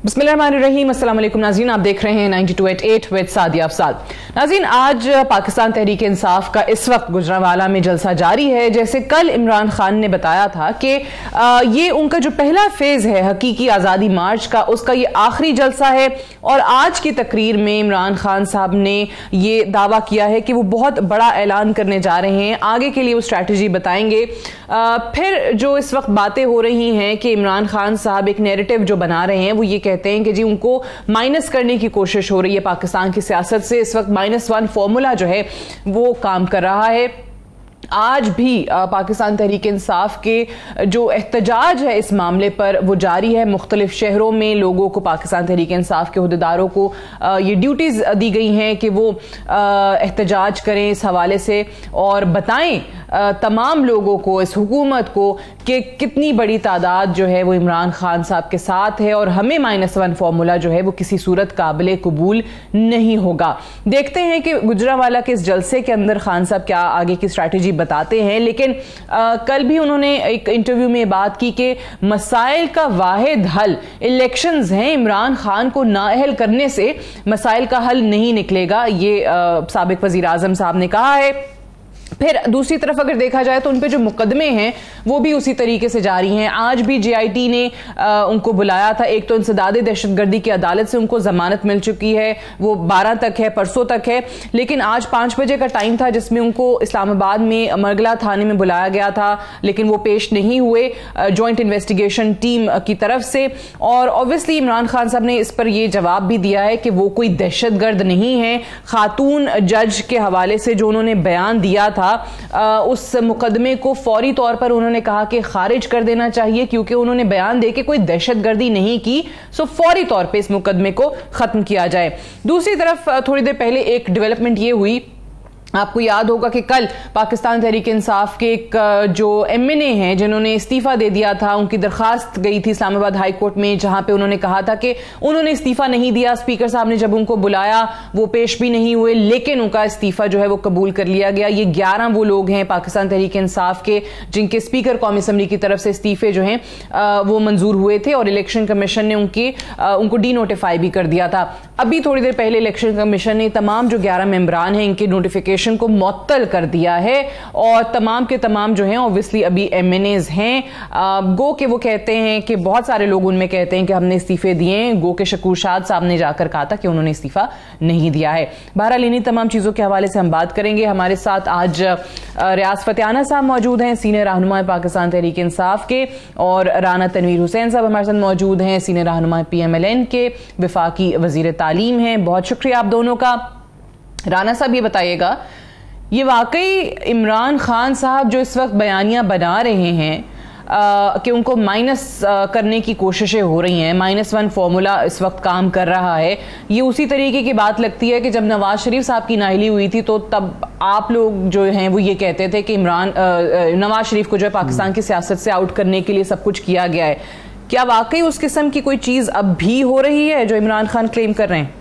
बिस्मिल्लाहिर्रहमानिर्रहीम। अस्सलाम वालेकुम नाज़रीन, आप देख रहे हैं 92.8 विद सादिया अफसाद। नाज़रीन, आज पाकिस्तान तहरीक इंसाफ का इस वक्त गुजरांवाला में जलसा जारी है। जैसे कल इमरान खान ने बताया था कि ये उनका जो पहला फेज है हकीकी आज़ादी मार्च का, उसका ये आखिरी जलसा है। और आज की तकरीर में इमरान खान साहब ने ये दावा किया है कि वो बहुत बड़ा ऐलान करने जा रहे हैं, आगे के लिए वो स्ट्रैटेजी बताएंगे। फिर जो इस वक्त बातें हो रही हैं कि इमरान खान साहब एक नैरेटिव जो बना रहे हैं, वो ये कहते हैं कि जी उनको माइनस करने की कोशिश हो रही है पाकिस्तान की सियासत से। इस वक्त -1 फॉर्मूला जो है वो काम कर रहा है। आज भी पाकिस्तान तहरीक इंसाफ के जो एहतजाज है इस मामले पर वो जारी है। मुख्तलिफ शहरों में लोगों को, पाकिस्तान तहरीक इंसाफ के अहदेदारों को ये ड्यूटीज दी गई हैं कि वो एहतजाज करें इस हवाले से और बताएं तमाम लोगों को, इस हुकूमत को, कि कितनी बड़ी तादाद जो है वो इमरान खान साहब के साथ है और हमें -1 फॉर्मूला जो है वो किसी सूरत काबिल कबूल नहीं होगा। देखते हैं कि गुजरांवाला के इस जलसे के अंदर खान साहब क्या आगे की स्ट्रैटेजी बताते हैं। लेकिन कल भी उन्होंने एक इंटरव्यू में बात की कि मसाइल का वाहिद हल इलेक्शंस हैं। इमरान खान को नाअहल करने से मसाइल का हल नहीं निकलेगा, ये साबिक वजीर आजम साहब ने कहा है। फिर दूसरी तरफ अगर देखा जाए तो उन पे जो मुकदमे हैं वो भी उसी तरीके से जारी हैं। आज भी JIT ने उनको बुलाया था। एक तो इंसदाद दहशतगर्दी की अदालत से उनको जमानत मिल चुकी है, वो 12 तक है, परसों तक है। लेकिन आज 5 बजे का टाइम था जिसमें उनको इस्लामाबाद में मरगला थाने में बुलाया गया था, लेकिन वो पेश नहीं हुए जॉइंट इन्वेस्टिगेशन टीम की तरफ से। और ऑब्वियसली इमरान खान साहब ने इस पर यह जवाब भी दिया है कि वो कोई दहशतगर्द नहीं है। खातून जज के हवाले से जो उन्होंने बयान दिया था, उस मुकदमे को फौरी तौर पर उन्होंने कहा कि खारिज कर देना चाहिए, क्योंकि उन्होंने बयान देके कोई दहशतगर्दी नहीं की। सो फौरी तौर पे इस मुकदमे को खत्म किया जाए। दूसरी तरफ थोड़ी देर पहले एक डेवलपमेंट ये हुई, आपको याद होगा कि कल पाकिस्तान तहरीक इंसाफ के एक जो MNA हैं जिन्होंने इस्तीफा दे दिया था, उनकी दरखास्त गई थी इस्लामाबाद हाई कोर्ट में, जहां पे उन्होंने कहा था कि उन्होंने इस्तीफा नहीं दिया। स्पीकर साहब ने जब उनको बुलाया वो पेश भी नहीं हुए, लेकिन उनका इस्तीफा जो है वो कबूल कर लिया गया। ये 11 वो लोग हैं पाकिस्तान तहरीक इंसाफ के जिनके स्पीकर कौमी असम्बली की तरफ से इस्तीफे जो हैं वो मंजूर हुए थे और इलेक्शन कमीशन ने उनको डीनोटिफाई भी कर दिया था। अभी थोड़ी देर पहले इलेक्शन कमीशन ने तमाम जो 11 मेंबरान हैं इनके नोटिफिकेशन को मुअत्तल कर दिया है और तमाम के तमाम जो हैं ऑब्वियसली अभी MNAs हैं। गो के वो कहते हैं कि बहुत सारे लोग उनमें कहते हैं कि हमने इस्तीफे दिए। गो के शकूर शाद साहब ने जाकर कहा था कि उन्होंने इस्तीफा नहीं दिया है। बहरहाल इन्हीं तमाम चीजों के हवाले से हम बात करेंगे। हमारे साथ आज रियाज फतियाना साहब मौजूद हैं, सीनियर रहनुमा पाकिस्तान तहरीक इंसाफ के, और राना तनवीर हुसैन साहब हमारे साथ मौजूद हैं, सीनियर रहनुमा PMLN के, वफाकी वजीर तालीम हैं। बहुत शुक्रिया आप दोनों का। राना साहब ये बताइएगा, ये वाकई इमरान खान साहब जो इस वक्त बयानियां बना रहे हैं कि उनको माइनस करने की कोशिशें हो रही हैं, -1 फॉर्मूला इस वक्त काम कर रहा है, ये उसी तरीके की बात लगती है कि जब नवाज शरीफ साहब की नाअहली हुई थी तो तब आप लोग जो हैं वो ये कहते थे कि नवाज शरीफ को जो है पाकिस्तान की सियासत से आउट करने के लिए सब कुछ किया गया है। क्या वाकई उस किस्म की कोई चीज़ अब भी हो रही है जो इमरान खान क्लेम कर रहे हैं?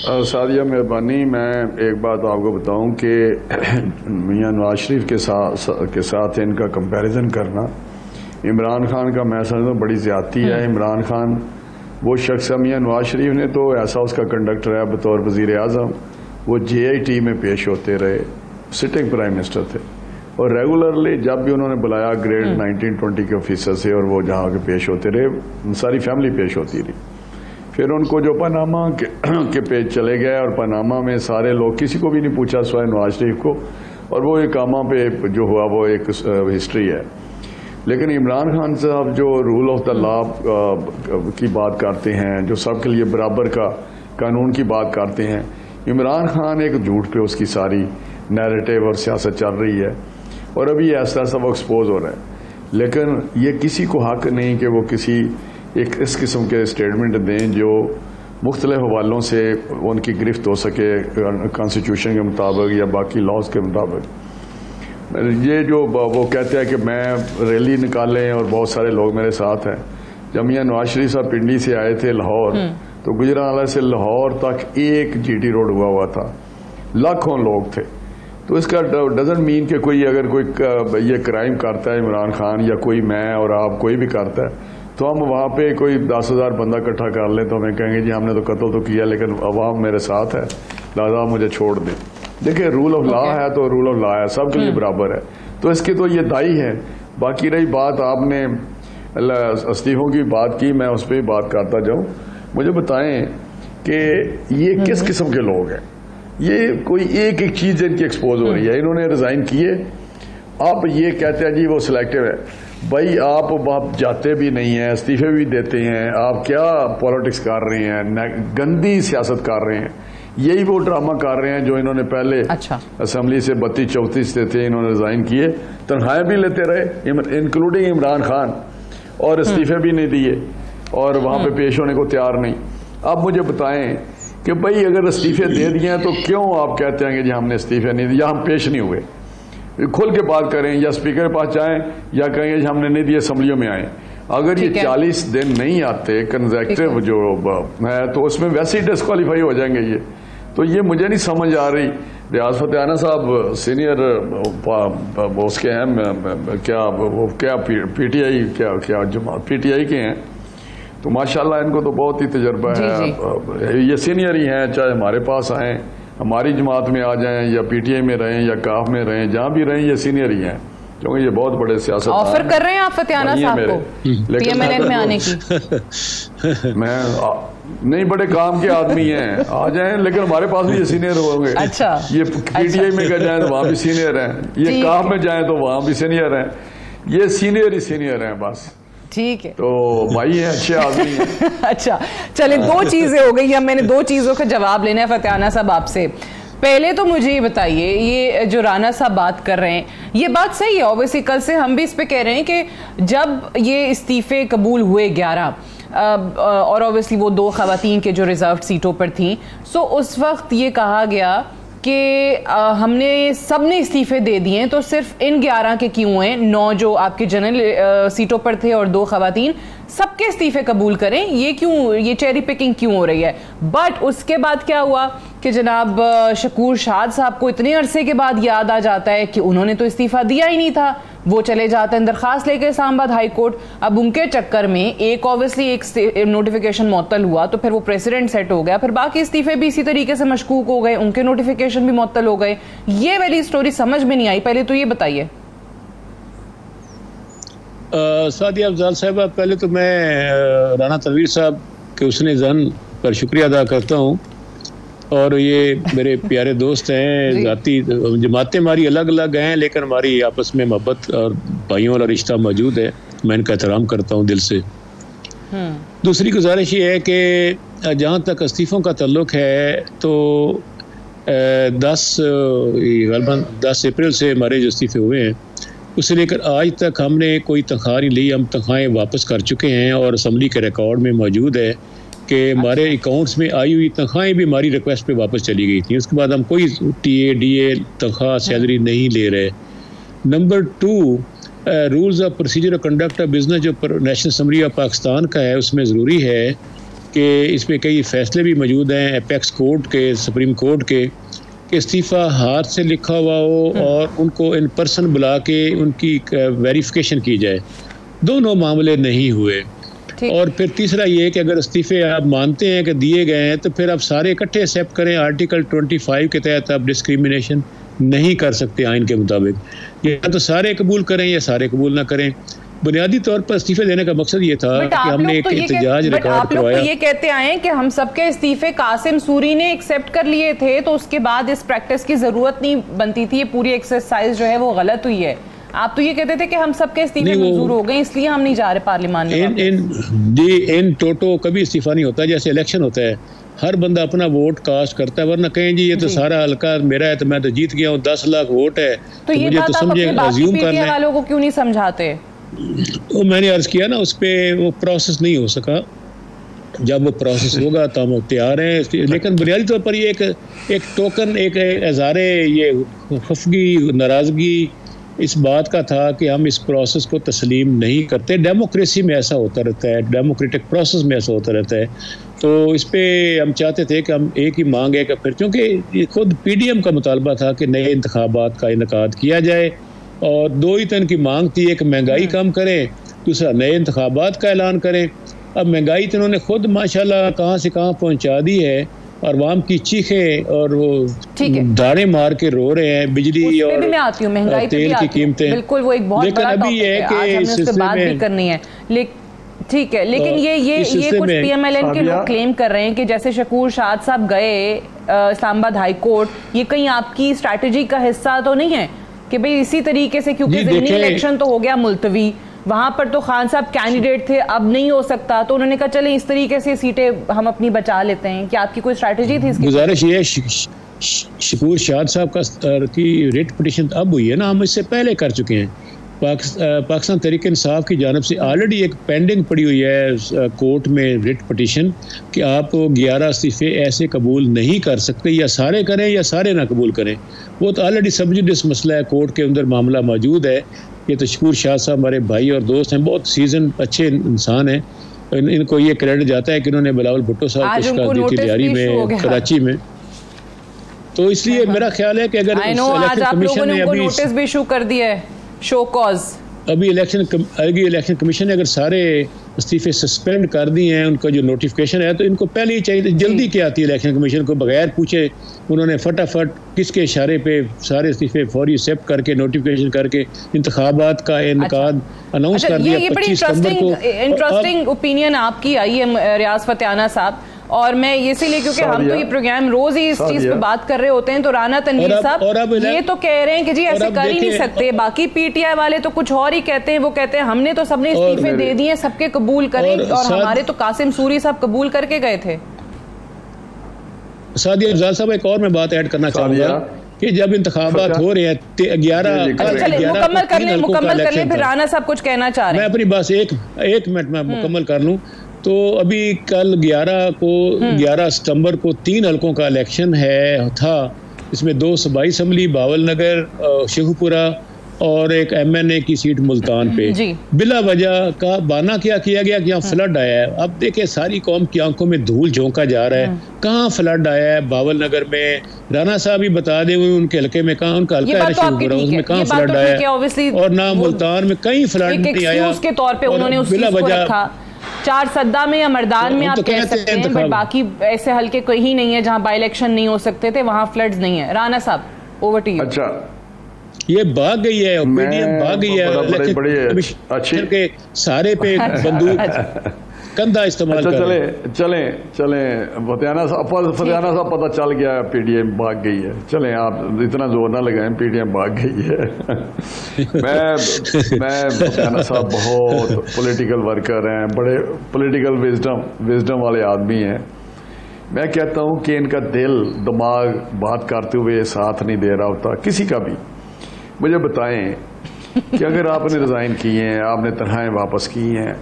सादिया मेहरबानी, मैं एक बात आपको बताऊं कि मियां नवाज शरीफ के साथ इनका कंपैरिजन करना इमरान खान का मैं समझता हूँ बड़ी ज़्यादती है। इमरान खान वो शख्स है, मियां नवाज शरीफ ने तो ऐसा उसका कंडक्टर है बतौर वज़ीर आज़म, वो JIT में पेश होते रहे, सिटिंग प्राइम मिनिस्टर थे, और रेगुलरली जब भी उन्होंने बुलाया ग्रेड 1920 के ऑफिसर से और वो जहाँ के पेश होते रहे, सारी फैमिली पेश होती रही। फिर उनको जो पनामा के पेज चले गए और पनामा में सारे लोग, किसी को भी नहीं पूछा सिवाय नवाज शरीफ को, और वो इकामा पे जो हुआ वो एक हिस्ट्री है। लेकिन इमरान खान साहब जो रूल ऑफ द लॉ की बात करते हैं, जो सबके लिए बराबर का कानून की बात करते हैं, इमरान खान एक झूठ पे उसकी सारी नैरेटिव और सियासत चल रही है और अभी ऐसा सब एक्सपोज हो रहा है। लेकिन ये किसी को हक नहीं कि वो किसी एक इस किस्म के स्टेटमेंट दें जो मुख्तलिफ हवालों से उनकी गिरफ्त हो सके कॉन्स्टिट्यूशन के मुताबिक या बाकी लॉज के मुताबिक। ये जो वो कहते हैं कि मैं रैली निकालें और बहुत सारे लोग मेरे साथ हैं। जब मियां नवाज शरीफ साहब पिंडी से आए थे लाहौर, तो गुजरांवाला से लाहौर तक एक GT रोड हुआ था, लाखों लोग थे। तो इसका डजेंट मीन कि कोई अगर कोई ये क्राइम करता है इमरान खान या कोई मैं और आप कोई भी करता है तो हम वहाँ पे कोई 10,000 बंदा इकट्ठा कर लें तो हमें कहेंगे जी हमने तो कत्ल तो किया लेकिन अवाम मेरे साथ है लिहाजा मुझे छोड़ दें। देखिए रूल ऑफ लॉ है तो रूल ऑफ लॉ है, सबके लिए बराबर है। तो इसके तो ये दाई है। बाकी रही बात आपने इस्तीफों की बात की, मैं उस पर बात करता जाऊँ। मुझे बताएं कि ये किस किस्म के लोग हैं, ये कोई एक एक चीज इनकी एक्सपोज हो रही है। इन्होंने रिजाइन किए, आप ये कहते हैं जी वो सिलेक्टिव है। भाई आप जाते भी नहीं हैं, इस्तीफे भी देते हैं, आप क्या पॉलिटिक्स कर रहे हैं, गंदी सियासत कर रहे हैं। यही वो ड्रामा कर रहे हैं जो इन्होंने पहले असेंबली से 32-34 थे, इन्होंने रिजाइन किए, तनख्वाहें भी लेते रहे इंक्लूडिंग इमरान खान, और इस्तीफे भी नहीं दिए और वहां पे पेश होने को तैयार नहीं। अब मुझे बताएं कि भाई अगर इस्तीफे दे दिए हैं तो क्यों आप कहते हैं कि जी हमने इस्तीफे नहीं दिया, हम पेश नहीं हुए। खुल के बात करें, या स्पीकर के पास जाएं या कहेंगे जी हमने नहीं दिए, असम्बलियों में आए। अगर ये 40 दिन नहीं आते कंसेक्यूटिव जो है तो उसमें वैसे ही डिस्क्वालीफाई हो जाएंगे ये। तो ये मुझे नहीं समझ आ रही। रियाज फतेहाना साहब सीनियर उसके हैं क्या पीटीआई क्या जमात पीटीआई के हैं, तो माशाल्लाह इनको तो बहुत ही तजर्बा है। ये सीनियर ही हैं, चाहे हमारे पास आए, हमारी जमात में आ जाएं या पीटीआई में रहें या काफ में रहें, जहां भी रहें ये सीनियर ही हैं, क्योंकि ये बहुत बड़े सियासत ऑफर कर रहे हैं आप फतेहाना साहब को पीएमएलएन में आने की। मैं नहीं, बड़े काम के आदमी हैं, आ जाएं, लेकिन हमारे पास भी ये सीनियर होंगे। अच्छा, ये पीटीआई में जाएं तो वहां भी सीनियर हैं, ये काफ में जाएं तो वहां भी सीनियर हैं, ये सीनियर ही सीनियर हैं बस। ठीक है, तो भाई ये अच्छे आदमी हैं। अच्छा चले, दो चीजें हो गई। अब मैंने दो चीजों का जवाब लेना है फतेहाना साहब आपसे। पहले तो मुझे ये बताइए, ये जो राना साहब बात कर रहे हैं ये बात सही है, ऑब्वियसली कल से हम भी इस पे कह रहे हैं कि जब ये इस्तीफे कबूल हुए 11 और ऑब्वियसली वो 2 खवातीन के जो रिजर्व सीटों पर थी, सो उस वक्त ये कहा गया कि हमने सबने इस्तीफे दे दिए, तो सिर्फ इन 11 के क्यों हैं, 9 जो आपके जनरल सीटों पर थे और 2 खवातीन, सबके इस्तीफे कबूल करें, ये क्यों, ये चेरी पिकिंग क्यों हो रही है। बट उसके बाद क्या हुआ कि जनाब शकूर शाद साहब को इतने अरसे के बाद याद आ जाता है कि उन्होंने तो इस्तीफा दिया ही नहीं था, वो चले जाते हैं दरखास्त लेके इस्लामाबाद हाई कोर्ट। अब उनके चक्कर में एक ऑब्वियसली एक नोटिफिकेशन मुअत्तल हुआ, तो फिर वो प्रेसिडेंट सेट हो गया, फिर बाकी इस्तीफे भी इसी तरीके से मशकूक हो गए, उनके नोटिफिकेशन भी मुअत्तल हो गए। ये वाली स्टोरी समझ में नहीं आई। पहले तो ये बताइए सादिया अफजाल साहबा, पहले तो मैं राना तनवीर साहब के उसने जहन पर शुक्रिया अदा करता हूँ, और ये मेरे प्यारे दोस्त हैं, जाती जमातें हमारी अलग अलग हैं लेकिन हमारी आपस में मोहब्बत और भाइयों वाला रिश्ता मौजूद है, मैं इनका एहतराम करता हूँ दिल से। दूसरी गुजारिश ये है कि जहाँ तक इस्तीफ़ों का ताल्लुक है तो 10 अप्रैल से हमारे जो इस्तीफ़े हुए हैं उससे लेकर आज तक हमने कोई तनख्वाह नहीं ली। हम तनख्वाहें वापस कर चुके हैं और असम्बली के रिकॉर्ड में मौजूद है कि हमारे अकाउंट्स में आई हुई तनख्वाहें भी हमारी रिक्वेस्ट पे वापस चली गई थी। उसके बाद हम कोई टीए डीए तनख्वाह सैलरी नहीं ले रहे। Number 2, rules of procedure of conduct of business जो नेशनल असम्बली ऑफ पाकिस्तान का है उसमें ज़रूरी है कि इसमें कई फैसले भी मौजूद हैं एपेक्स कोर्ट के, सुप्रीम कोर्ट के, इस्तीफ़ा हाथ से लिखा हुआ हो और उनको इन पर्सन बुला के उनकी वेरिफिकेशन की जाए। दोनों मामले नहीं हुए। और फिर तीसरा ये कि अगर इस्तीफ़े आप मानते हैं कि दिए गए हैं तो फिर आप सारे इकट्ठे एक्सेप्ट करें। आर्टिकल 25 के तहत आप डिस्क्रिमिनेशन नहीं कर सकते आइन के मुताबिक, या तो सारे कबूल करें या सारे कबूल ना करें। बुनियादी तौर पर इस्तीफे देने का मकसद ये था कि हमने एक एहतजाज रिकॉर्ड करवाया। ये कहते आए कि हम सबके इस्तीफे कासिम सूरी ने एक्सेप्ट कर लिए थे, तो उसके बाद इस प्रैक्टिस की जरूरत नहीं बनती थी, ये पूरी एक्सरसाइज जो है वो गलत हुई है। आप तो ये कहते थे कि हम सबके इस्तीफे मंजूर हो गए इसलिए हम नहीं जा रहे पार्लियामान में। जी, इन टोटो कभी इस्तीफा नहीं होता। जैसे इलेक्शन होता है, हर बंदा अपना वोट कास्ट करता है, वरना कहें जी ये तो सारा हल्का मेरा है तो मैं तो जीत गया हूँ, 10 लाख वोट है तो ये मुझे तो समझे अज्यूम कर लें। वालों को क्यों नहीं समझाते? वो मैंने अर्ज किया ना, उस पर वो प्रोसेस नहीं हो सका। जब वो प्रोसेस होगा तो हम तैयार हैं। लेकिन बुनियादी तौर पर ये एक टोकन, एक इज़हारे ये खफगी नाराज़गी इस बात का था कि हम इस प्रोसेस को तस्लीम नहीं करते। डेमोक्रेसी में ऐसा होता रहता है, डेमोक्रेटिक प्रोसेस में ऐसा होता रहता है। तो इस पे हम चाहते थे कि हम एक ही मांग है कि फिर, क्योंकि खुद PDM का मुतालबा था कि नए इंतखाबात का इनेकाद किया जाए, और दो ही तन की मांग थी, एक महंगाई कम करें, दूसरा नए इंतखाबात का ऐलान करें। अब महंगाई तो उन्होंने खुद माशाल्लाह कहाँ से कहाँ पहुँचा दी है, और वाम की चीखें और वो धारे मार के रो रहे हैं, बिजली और तेल की कीमतें। बिल्कुल, वो एक बहुत लेकिन अभी है कि इस सिलसिले में करनी है, ठीक है, लेकिन ये कुछ PMLN के लोग क्लेम कर रहे हैं कि जैसे शकूर शाद साहब गए इस्लामाबाद हाई कोर्ट, ये कहीं आपकी स्ट्रैटेजी का हिस्सा तो नहीं है कि भाई इसी तरीके से, क्योंकि ज़िमनी इलेक्शन तो हो गया मुलतवी, वहां पर तो खान साहब कैंडिडेट थे, अब नहीं हो सकता, तो उन्होंने कहा चले इस तरीके से सीटें हम अपनी बचा लेते हैं। क्या आपकी कोई स्ट्रैटेजी थी इसकी? गुजारिश ये शकूर शाद साहब की रिट पिटीशन अब हुई है ना, हम इससे पहले कर चुके हैं। पाकिस्तान तहरीक इंसाफ की जानब से ऑलरेडी एक पेंडिंग पड़ी हुई है कोर्ट में रिट पिटीशन कि आप 11 इस्तीफे ऐसे कबूल नहीं कर सकते, या सारे करें या सारे ना कबूल करें। वो तो ऑलरेडी सब्जुडिस मसला है, कोर्ट के अंदर मामला मौजूद है। ये तो शकूर शाह साहब हमारे भाई और दोस्त हैं, बहुत सीजन अच्छे इंसान हैं, इनको ये क्रेडिट जाता है कि इन्होंने बिलावल भुट्टो साहब को शिकायत दी थी लियारी में, कराची में। तो इसलिए मेरा ख्याल है कि अगर इलेक्शन कमीशन ने अभी नोटिस भी इशू कर दिया है, शो कॉज, अभी इलेक्शन कमीशन ने अगर सारे इस्तीफे सस्पेंड कर दिए हैं, उनका जो नोटिफिकेशन है, तो इनको पहले ही चाहिए, जल्दी क्या आती है इलेक्शन कमीशन को, बगैर पूछे उन्होंने फटाफट किसके इशारे पे सारे इस्तीफे फौरी एक्सेप्ट करके नोटिफिकेशन करके इंतखाबात का इनेकाद अनाउंस कर दिया 25 सितंबर को। इंटरेस्टिंग ओपिनियन आपकी आई है रियाज फतियाना साहब, और मैं इसीलिए क्योंकि हम तो ये प्रोग्राम रोज ही इस चीज पे बात कर रहे होते हैं, तो राना तनवीर साहब ये तो कह रहे हैं कि जी ऐसे कर ही नहीं सकते, बाकी PTI वाले तो कुछ और ही कहते हैं, वो कहते हैं हमने तो सबने इस्तीफे दे दिए, सबके कबूल करें, और हमारे तो कासिम सूरी साहब कबूल करके गए थे। सादिया अफजाल साहब, एक और मैं बात ऐड करना चाहूंगा कि जब इंतखाबात हो रहे हैं 11 मुकम्मल कर लें, फिर राना साहब कुछ कहना चाह रहे हैं। मैं अपनी बात एक मिनट में मुकम्मल कर लूं। तो अभी कल 11 सितंबर को 3 हलकों का इलेक्शन था। इसमें 2 सूबाई असम्बली बावल नगर, शेखुपुरा और एक MNA की सीट मुल्तान पे। बिला वजह का बहाना क्या किया गया कि यहाँ फ्लड आया है। अब देखिए सारी कौम की आंखों में धूल झोंका जा रहा है, कहाँ फ्लड आया है बावल नगर में, राना साहब ही बता दे उनके हल्के में कहाँ, उनका हल्का है शेखुपुरा, उसमें कहाँ फ्लड आया है, और ना मुल्तान में कहीं फ्लड नहीं आया। उसके तौर पे उन्होंने उस चीज को रखा। 4 सद्दा में या मर्दान में आप कह सकते हैं, बट बाकी ऐसे हल्के कोई ही नहीं है जहां बाई इलेक्शन नहीं हो सकते थे, वहां फ्लड्स नहीं है। राना साहब, ओवर टू यू। अच्छा, ये भाग गई है, ओपिनियन भाग गई है, अच्छे के सारे पे बंदूक कंधा इस्तेमाल कर। चले फतियाना साहब पता चल गया PDM भाग गई है। चलें, आप इतना जोर ना लगाएं, PDM भाग गई है। मैं फतियाना साहब बहुत पॉलिटिकल वर्कर हैं, बड़े पॉलिटिकल विजडम वाले आदमी हैं। मैं कहता हूं कि इनका दिल दिमाग बात करते हुए साथ नहीं दे रहा होता किसी का भी। मुझे बताएं कि अगर आपने रिजाइन किए हैं, आपने तनख्वाहें वापस की हैं,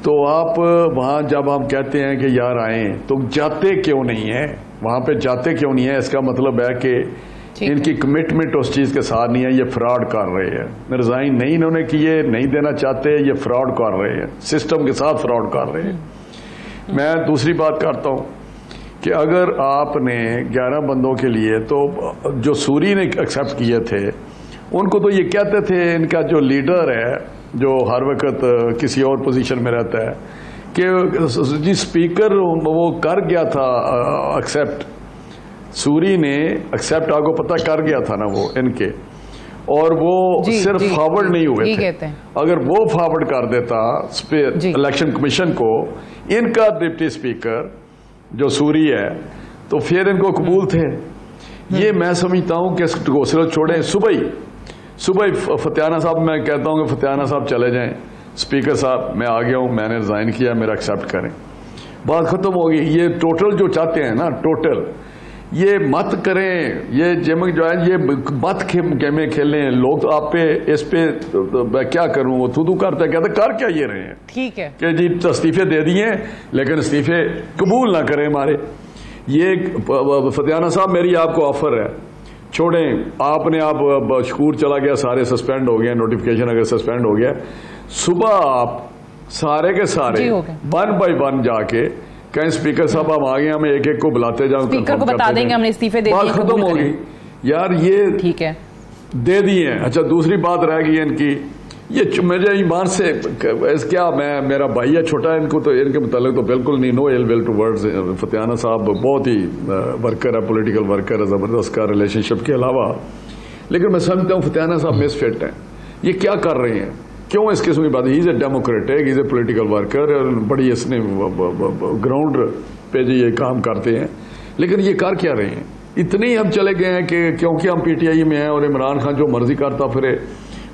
तो आप वहाँ जब हम कहते हैं कि यार आए, तो जाते क्यों नहीं है? वहाँ पे जाते क्यों नहीं है? इसका मतलब है कि इनकी कमिटमेंट उस चीज़ के साथ नहीं है, ये फ्रॉड कर रहे हैं। रिजाइन नहीं इन्होंने किए, नहीं देना चाहते, ये फ्रॉड कर रहे हैं, सिस्टम के साथ फ्रॉड कर रहे हैं। मैं दूसरी बात करता हूँ कि अगर आपने 11 बंदों के लिए, तो जो सूरी ने एक्सेप्ट किए थे उनको तो ये कहते थे, इनका जो लीडर है जो हर वक्त किसी और पोजीशन में रहता है, कि जी स्पीकर वो कर गया था एक्सेप्ट, सूरी ने एक्सेप्ट आपको पता कर गया था ना वो इनके, और वो सिर्फ फॉरवर्ड नहीं हुए थे। अगर वो फॉरवर्ड कर देता इलेक्शन कमीशन को इनका डिप्टी स्पीकर जो सूरी है, तो फिर इनको कबूल थे। ये मैं समझता हूं कि घोसला छोड़े। सुबह फतियाना साहब, मैं कहता हूं कि फतियाना साहब चले जाएं, स्पीकर साहब मैं आ गया हूं, मैंने रिजाइन किया, मेरा एक्सेप्ट करें, बात खत्म होगी। ये टोटल जो चाहते हैं ना, टोटल ये मत करें, ये जिम जो है ये मत गेमें खेलें। लोग तो आप पे इस पे मैं क्या करूं, वो थू करते कहते कर क्या ये रहे हैं, ठीक है कि जी इस्तीफे दे दिए लेकिन इस्तीफे कबूल ना करें हमारे। ये फतियाना साहब मेरी आपको ऑफर है, छोड़ें, आपने आप शकूर चला गया, सारे सस्पेंड हो गए, नोटिफिकेशन अगर सस्पेंड हो गया, सुबह आप सारे के सारे 1 by 1 जाके कहीं स्पीकर साहब हम आ गए, हमें एक एक को बुलाते जाओ, स्पीकर को बता देंगे हमने इस्तीफे दे दिए, बात खत्म हो गई यार, ये ठीक है दे दिए हैं। अच्छा दूसरी बात रह गई इनकी, ये मुझे ईमान से क्या, मैं मेरा भाई है छोटा, इनको तो इनके मुतालिक तो बिल्कुल नहीं, no ill will towards Fatyana साहब, बहुत ही वर्कर है, पॉलिटिकल वर्कर है ज़बरदस्त का रिलेशनशिप के अलावा, लेकिन मैं समझता हूँ फतियाना साहब मिसफिट हैं। ये क्या कर रहे हैं, क्यों इस किस्म की बात, he is a democratic, he is a political worker, बड़ी इसने ग्राउंड पे जो ये काम करते हैं, लेकिन ये कर क्या रहे हैं। इतने ही हम चले गए हैं कि क्योंकि हम पीटीआई में हैं और इमरान खान जो मर्जी करता फिरे,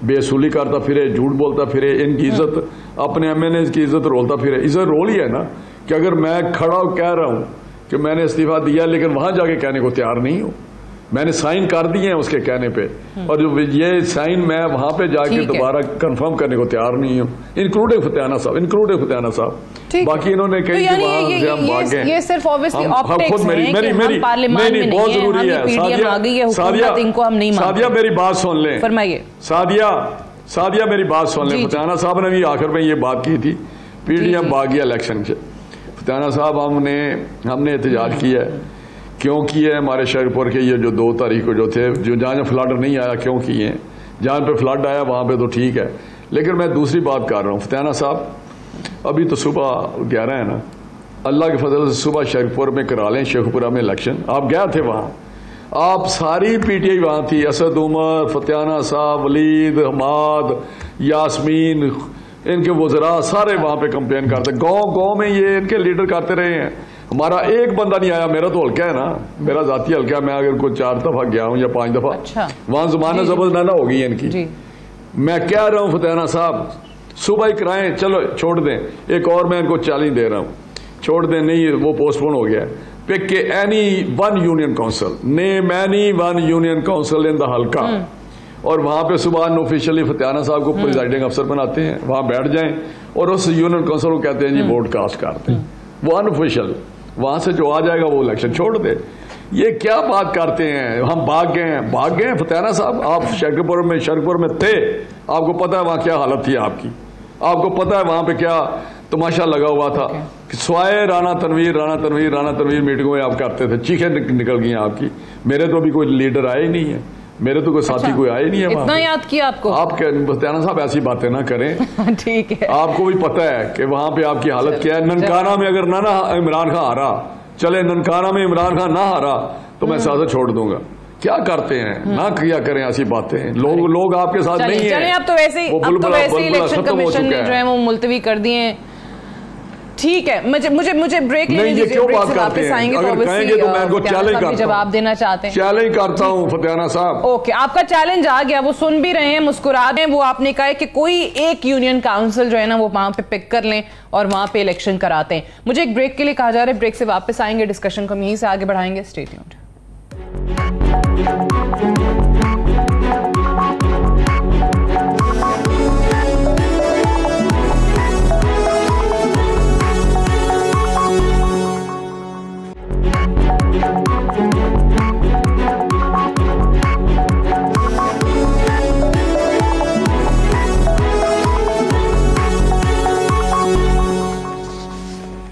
बेसूली करता फिरे, झूठ बोलता फिरे, इनकी इज्जत, अपने एमएनए की इज्जत रोलता फिरे। इसे रोल ही है ना कि अगर मैं खड़ा कह रहा हूं कि मैंने इस्तीफा दिया, लेकिन वहां जाके कहने को तैयार नहीं हूं, मैंने साइन कर दिए हैं उसके कहने पे, और जो ये साइन मैं वहां पे जाके दोबारा कंफर्म करने को तैयार नहीं हूं, इंक्लूडिंग फतियाना साहब, बाकी इन्होंने कही कि वहां से हम भाग गए। ये सिर्फ ऑब्वियसली ऑप्टिक्स है कि हम पार्लियामेंट में बहुत जरूरी है। सादिया मेरी बात सुन लें, फरमाइए। सादिया मेरी बात सुन लें। फतियाना साहब ने भी आखिर में ये बात की थी, पीडीएम भाग गया इलेक्शन से। फतियाना साहब हमने एहतजाज किया है, क्यों किए हमारे शहरपुर के ये जो 2 तारीख को जो थे, जो जहाँ फ्लड नहीं आया क्यों किए, जहाँ पे फ्लड आया वहाँ पे तो ठीक है, लेकिन मैं दूसरी बात कर रहा हूँ। फतियाना साहब अभी तो सुबह 11 है ना, अल्लाह के फजल से सुबह शेखपुर में करा लें, शेखपुरा में इलेक्शन, आप गए थे वहाँ, आप सारी पीटीआई वहाँ थी, असद उमर, फतियाना साहब, वलीद, हमाद, यास्मीन, इनके वज़रा सारे वहाँ पे कंप्लेन करते, गाँव में ये इनके लीडर करते रहे हैं, हमारा एक बंदा नहीं आया। मेरा तो हल्का है ना, मेरा जाती हल्का है, मैं अगर कोई 4 दफा गया हूं या 5 दफा, अच्छा। वहां जमाना जबरदस्त हो गई इनकी जी। मैं कह रहा हूं फतियाना साहब सुबह ही कराएं, चलो छोड़ दें, एक और मैं इनको चैलेंज दे रहा हूं, छोड़ दें, नहीं वो पोस्टपोन हो गया, पिक के any one union council, name any one union council in the हल्का, और वहां पे सुबह अनऑफिशियली फतियाना साहब को प्रिजाइडिंग अफसर बनाते हैं, वहां बैठ जाएं और उस यूनियन काउंसिल को कहते हैं जी वोट कास्ट करते हैं, वो अनऑफिशियल, वहां से जो आ जाएगा वो इलेक्शन छोड़ दे। ये क्या बात करते हैं, हम भाग गए फतियाना साहब, आप शेखपुर में थे, आपको पता है वहां क्या हालत थी आपकी, आपको पता है वहां पे क्या तमाशा लगा हुआ था। स्वाए राना तनवीर मीटिंगों में आप करते थे, चीखें निकल गई आपकी। मेरे तो अभी कोई लीडर आए ही नहीं है, मेरे तो कोई साथी कोई आए नहीं है। इतना याद किया आपको? आप फतियाना साहब ऐसी बातें ना करें। ठीक है, आपको भी पता है कि वहां पे आपकी हालत क्या है। ननकाना में अगर ना इमरान खान हारा, चले ननकाना में इमरान खान ना हारा तो मैं सियासत छोड़ दूंगा। क्या करते हैं, ना किया करें ऐसी बातें, लोग आपके साथ नहीं है। चलिए, अब तो वैसे ही इलेक्शन कमीशन ने जो है वो मुलतवी कर दिए। ठीक है, मुझे ब्रेक लेने दीजिए, क्यों बात करते हैं? आएंगे तो कहेंगे तो मैं इनको चैलेंज करता हूं, जवाब देना चाहते हैं। चैलेंज करता हूं फतियाना साहब। ओके, आपका चैलेंज आ गया, वो सुन भी रहे हैं, मुस्कुरा रहे हैं। वो आपने कहा है कि कोई एक यूनियन काउंसिल जो है ना वो वहां पे पिक कर लें और वहां पे इलेक्शन कराते हैं। मुझे एक ब्रेक के लिए कहा जा रहा है, ब्रेक से वापस आएंगे, डिस्कशन को हम यहीं से आगे बढ़ाएंगे। Stay tuned.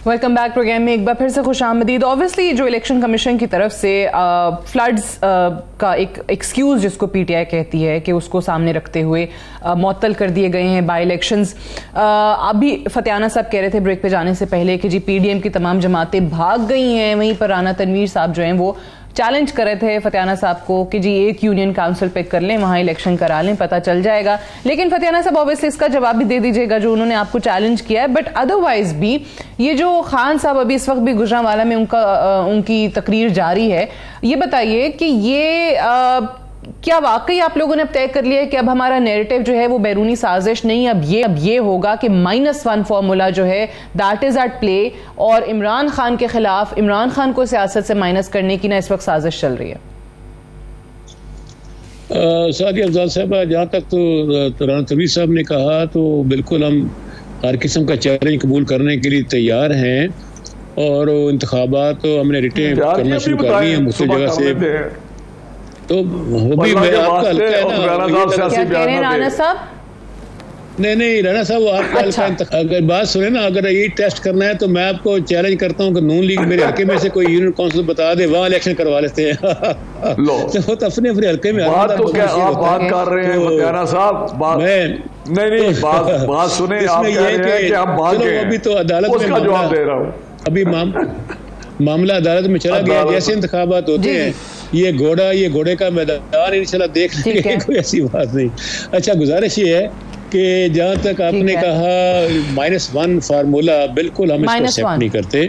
Welcome back program में एक बार फिर से खुश आमदीद। ऑब्वियसली जो इलेक्शन कमीशन की तरफ से फ्लड्स का एक एक्सक्यूज जिसको पीटीआई कहती है कि उसको सामने रखते हुए मुअत्तल कर दिए गए हैं बाई इलेक्शंस। अभी फतियाना साहब कह रहे थे ब्रेक पे जाने से पहले कि जी पीडीएम की तमाम जमातें भाग गई हैं, वहीं पर राना तनवीर साहब जो हैं वो चैलेंज कर रहे थे फतियाना साहब को कि जी एक यूनियन काउंसिल पिक कर लें, वहां इलेक्शन करा लें, पता चल जाएगा। लेकिन फतियाना साहब ऑब्वियसली इसका जवाब भी दे दीजिएगा जो उन्होंने आपको चैलेंज किया है। बट अदरवाइज भी ये जो खान साहब अभी इस वक्त भी गुजरांवाला में उनकी तकरीर जारी है, ये बताइए कि ये क्या वाकई आप लोगों ने अब तय कर लिया है कि अब हमारा नैरेटिव जो है वो बैरूनी साजिश नहीं, अब ये होगा कि -1 फॉर्मूला जो है दैट इज एट प्ले, और इमरान खान के खिलाफ, इमरान खान को सियासत से माइनस करने की ना इस वक्त साजिश चल रही है? सादिया अफजाल साहब, जहाँ तक तो राना तनवीर साहब ने कहा तो बिल्कुल हम हर किस्म का चैलेंज कबूल करने के लिए तैयार हैं, और इंतखाबात हमने रिटेन करना शुरू कर दिए हैं मुख्तलिफ जगह से। तो वो भी मैं आपका हल्का है ना, क्या कह रहे हैं राना साहब? नहीं राणा साहब, आपका अच्छा। अगर बात सुने ना, अगर ये टेस्ट करना है तो मैं आपको चैलेंज करता हूँ कि नून लीग मेरे हल्के में से कोई यूनियन काउंसिल बता दे, वहाँ इलेक्शन करवा लेते हैं। लो तो अपने हल्के में बात तो क्या आप बात कर रहे हैं राणा साहब, नहीं बात सुने, आप कह रहे हैं कि हम बात अभी तो अदालत में जवाब दे रहा हूँ, अभी मामला अदालत में चला गया। जैसे इंतखाबात होते हैं, ये घोड़े का मैदान ही चला, देख लेंगे, कोई ऐसी बात नहीं। अच्छा, गुजारिश ये है कि जहाँ तक आपने कहा -1 फार्मूला, बिल्कुल हम इसको एक्सेप्ट नहीं करते।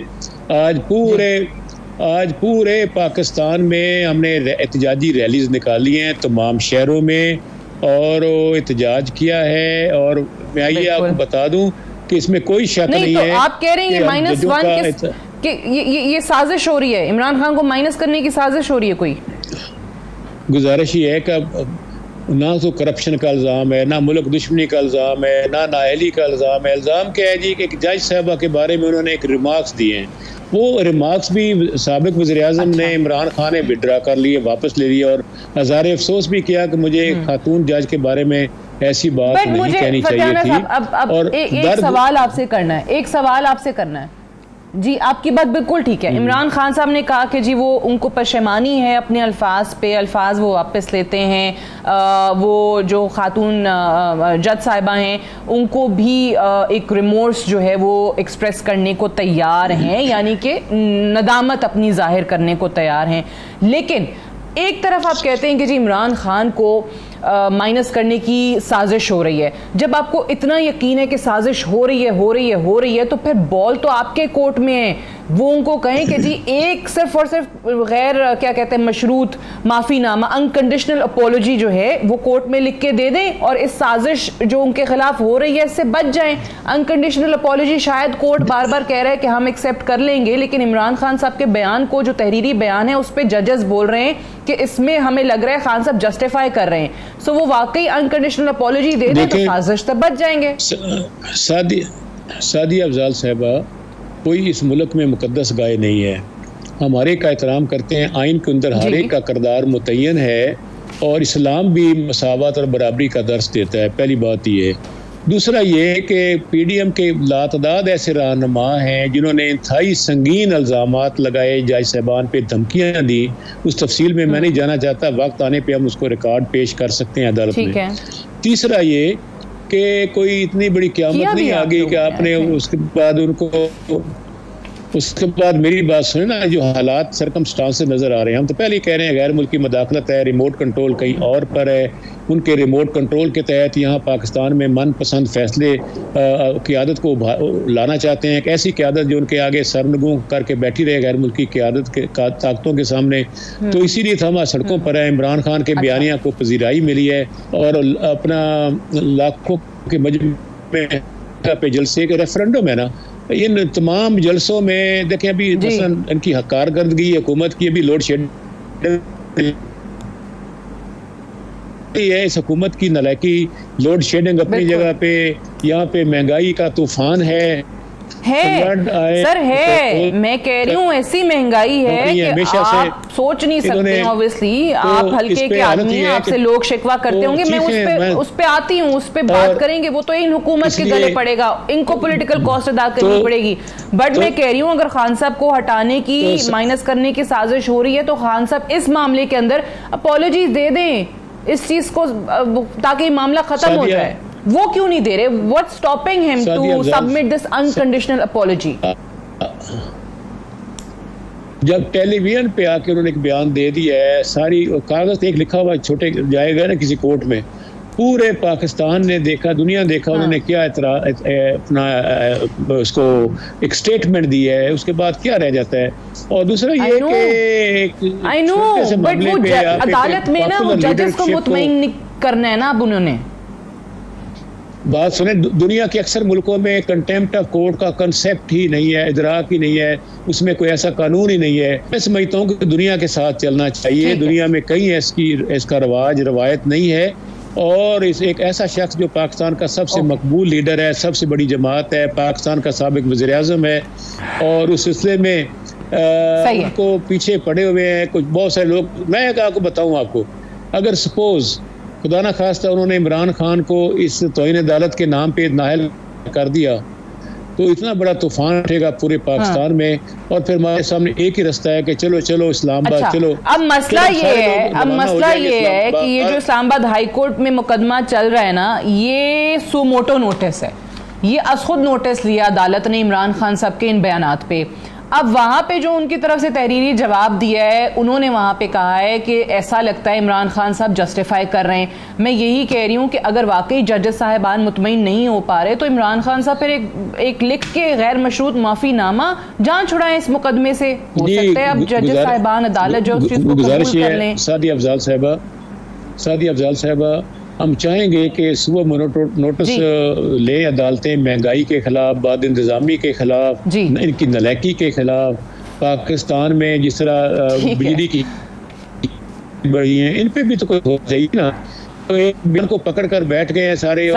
आज पूरे पाकिस्तान में हमने एहतजाजी रैलीज निकाली हैं तमाम शहरों में, और एहतजाज किया है। और मैं आइए आपको बता दूं कि इसमें कोई शक नहीं है। तो आप कह रहे हैं -1 कि ये साजिश हो रही है, इमरान खान को माइनस करने की साजिश हो रही है कोई? गुजारिश ये है कि ना तो करप्शन का इल्ज़ाम है, ना मुल्क दुश्मनी का इल्ज़ाम है, ना नाअहली का इल्ज़ाम है। इल्ज़ाम क्या है जी कि एक जज साहबा के बारे में उन्होंने एक रिमार्क्स दिए हैं, वो रिमार्क्स भी साबिक वज़ीर-ए-आज़म ने, इमरान खान ने विड्रा कर लिए, वापस ले लिए, और हज़ारे अफसोस भी किया कि मुझे एक खातून जज के बारे में ऐसी बात नहीं कहनी चाहिए थी। अब एक सवाल आपसे करना है जी, आपकी बात बिल्कुल ठीक है। इमरान खान साहब ने कहा कि जी वो उनको पशेमानी है अपने अल्फाज वो वापस लेते हैं। वो जो खातून जज साहिबा हैं उनको भी एक रिमोर्स जो है वो एक्सप्रेस करने को तैयार हैं, यानी कि नदामत अपनी जाहिर करने को तैयार हैं। लेकिन एक तरफ आप कहते हैं कि जी इमरान खान को माइनस करने की साजिश हो रही है। जब आपको इतना यकीन है कि साजिश हो रही है तो फिर बॉल तो आपके कोर्ट में है। वो उनको कहें कि जी एक सिर्फ और सिर्फ गैर क्या कहते हैं मशरूत माफ़ीनामा, अनकंडीशनल अपोलॉजी जो है वो कोर्ट में लिख के दे दें और इस साजिश जो उनके खिलाफ हो रही है इससे बच जाएं। अनकंडीशनल अपोलॉजी शायद कोर्ट बार बार कह रहा है कि हम एक्सेप्ट कर लेंगे, लेकिन इमरान खान साहब के बयान को, जो तहरीरी बयान है, उस पर जजेस बोल रहे हैं कि इसमें हमें लग रहा है खान साहब जस्टिफाई कर रहे हैं। सो वो वाकई अनकंडीशनल अपोलॉजी दे दें तो साजिश तक बच जाएंगे। सादिया अफजाल साहिबा, कोई इस मुल्क में मुकद्दस गाय नहीं है। हमारे का एहतराम करते हैं, आइन के अंदर हर एक का किरदार मुतय्यन है, और इस्लाम भी मसावत और बराबरी का दर्स देता है। पहली बात ये। दूसरा ये कि PDM के लातदाद ऐसे रहनुमा हैं जिन्होंने इंतहाई संगीन इल्ज़ामात लगाए, जज साहबान पे धमकियाँ दी। उस तफसील में मैं नहीं जाना चाहता, वक्त आने पर हम उसको रिकॉर्ड पेश कर सकते हैं अदालत में। तीसरा ये कि कोई इतनी बड़ी क़यामत नहीं आ गई कि आपने उसके बाद मेरी बात सुने ना, जो हालात सर्कमस्टांसेस नज़र आ रहे हैं, हम तो पहले ही कह रहे हैं गैर मुल्की मदाखलत है, रिमोट कंट्रोल कहीं और पर है। उनके रिमोट कंट्रोल के तहत यहाँ पाकिस्तान में मनपसंद फैसले क़यादत को लाना चाहते हैं, एक ऐसी क़यादत जो उनके आगे सरनगू करके बैठी रहे गैर मुल्की क़यादत के ताकतों के सामने। तो इसीलिए हम आज सड़कों पर है। इमरान खान के बयानिया को पजीराई मिली है, और अपना लाखों के मजमे पे जलसे के रेफरेंडम है ना, इन तमाम जलसों में देखें अभी मसलन इनकी कारकर्दगी हुकूमत की अभी लोड शेडिंग है, इस हुकूमत की नलायकी, लोड शेडिंग अपनी जगह पे, यहाँ पे महंगाई का तूफान है सर है। मैं कह रही हूँ ऐसी महंगाई है कि आप सोच नहीं सकते। ऑब्वियसली आप हल्के के आदमी हैं, आपसे लोग शिकवा करते होंगे। मैं उस पे आती हूँ, उस पे बात करेंगे। वो तो इन हुकूमत के गले पड़ेगा, इनको पॉलिटिकल कॉस्ट अदा करनी पड़ेगी। बट मैं कह रही हूँ अगर खान साहब को हटाने की, माइनस करने की साजिश हो रही है तो खान साहब इस मामले के अंदर अपॉलॉजीज दे दें इस चीज को, ताकि मामला खत्म हो जाए। वो क्यों नहीं दे रहे? What's stopping him to submit this unconditional apology? जब टेलीविजन पे आके उन्होंने एक बयान दे दिया है, सारी कागज एक लिखा हुआ छोटे जाएगा ना किसी कोर्ट में, पूरे पाकिस्तान ने देखा, दुनिया देखा, उन्होंने क्या अपना उसको एक स्टेटमेंट दी है, उसके बाद क्या रह जाता है। और दूसरा ये कि आई नो बट वो अदालत में ना वो जजेस को मुतमईन करना है ना। अब उन्होंने बात सुने, दुनिया के अक्सर मुल्कों में कंटेम्प्ट ऑफ कोर्ट का कंसेप्ट ही नहीं है, इदराक ही नहीं है, उसमें कोई ऐसा कानून ही नहीं है। मैं समझता हूँ कि दुनिया के साथ चलना चाहिए। दुनिया में कहीं इसका रवायत नहीं है। और एक ऐसा शख्स जो पाकिस्तान का सबसे मकबूल लीडर है, सबसे बड़ी जमात है, पाकिस्तान का साबिक वज़ीर-ए-आज़म है, और उस सिलसिले में उनको पीछे पड़े हुए हैं कुछ बहुत सारे लोग। मैं आपको बताऊँ, आपको अगर सपोज खुदा न खास्ता उन्होंने इमरान खान को इस तौहीन अदालत के नाम पे नाअहल कर दिया तो इतना बड़ा तूफान उठेगा पूरे पाकिस्तान में। और फिर हमारे सामने एक ही रास्ता है कि चलो चलो इस्लामाबाद। अच्छा, चलो अब मसला ये है कि ये जो इस्लामाबाद हाई कोर्ट में मुकदमा चल रहा है ना, ये सुमोटो नोटिस है, ये खुद नोटिस लिया अदालत ने इमरान खान साहब के इन बयानात पे। अब वहाँ पे जो उनकी तरफ से तहरीरी जवाब दिया है, उन्होंने वहाँ पे कहा है कि ऐसा लगता है इमरान खान साहब जस्टिफाई कर रहे हैं। मैं यही कह रही हूँ कि अगर वाकई जजेस साहिबान मुतमईन नहीं हो पा रहे तो इमरान खान साहब फिर एक लिख के गैर मशरूत माफीनामा जान छुड़ाएं इस मुकदमे से। हो सकता है अब जजेस साहिबान अदालत जो उस चीज को कबूल कर लें। सादी अफजाल साहिबा हम चाहेंगे कि सुबह नोटिस ले अदालतें महंगाई के खिलाफ, बाद इंतजामी के खिलाफ, इनकी नलायकी के खिलाफ, पाकिस्तान में जिस तरह बिजली की बढ़ी है, इन पे भी तो कोई हो चाहिए ना। तो एक बिल को पकड़ कर बैठ गए हैं सारे, इन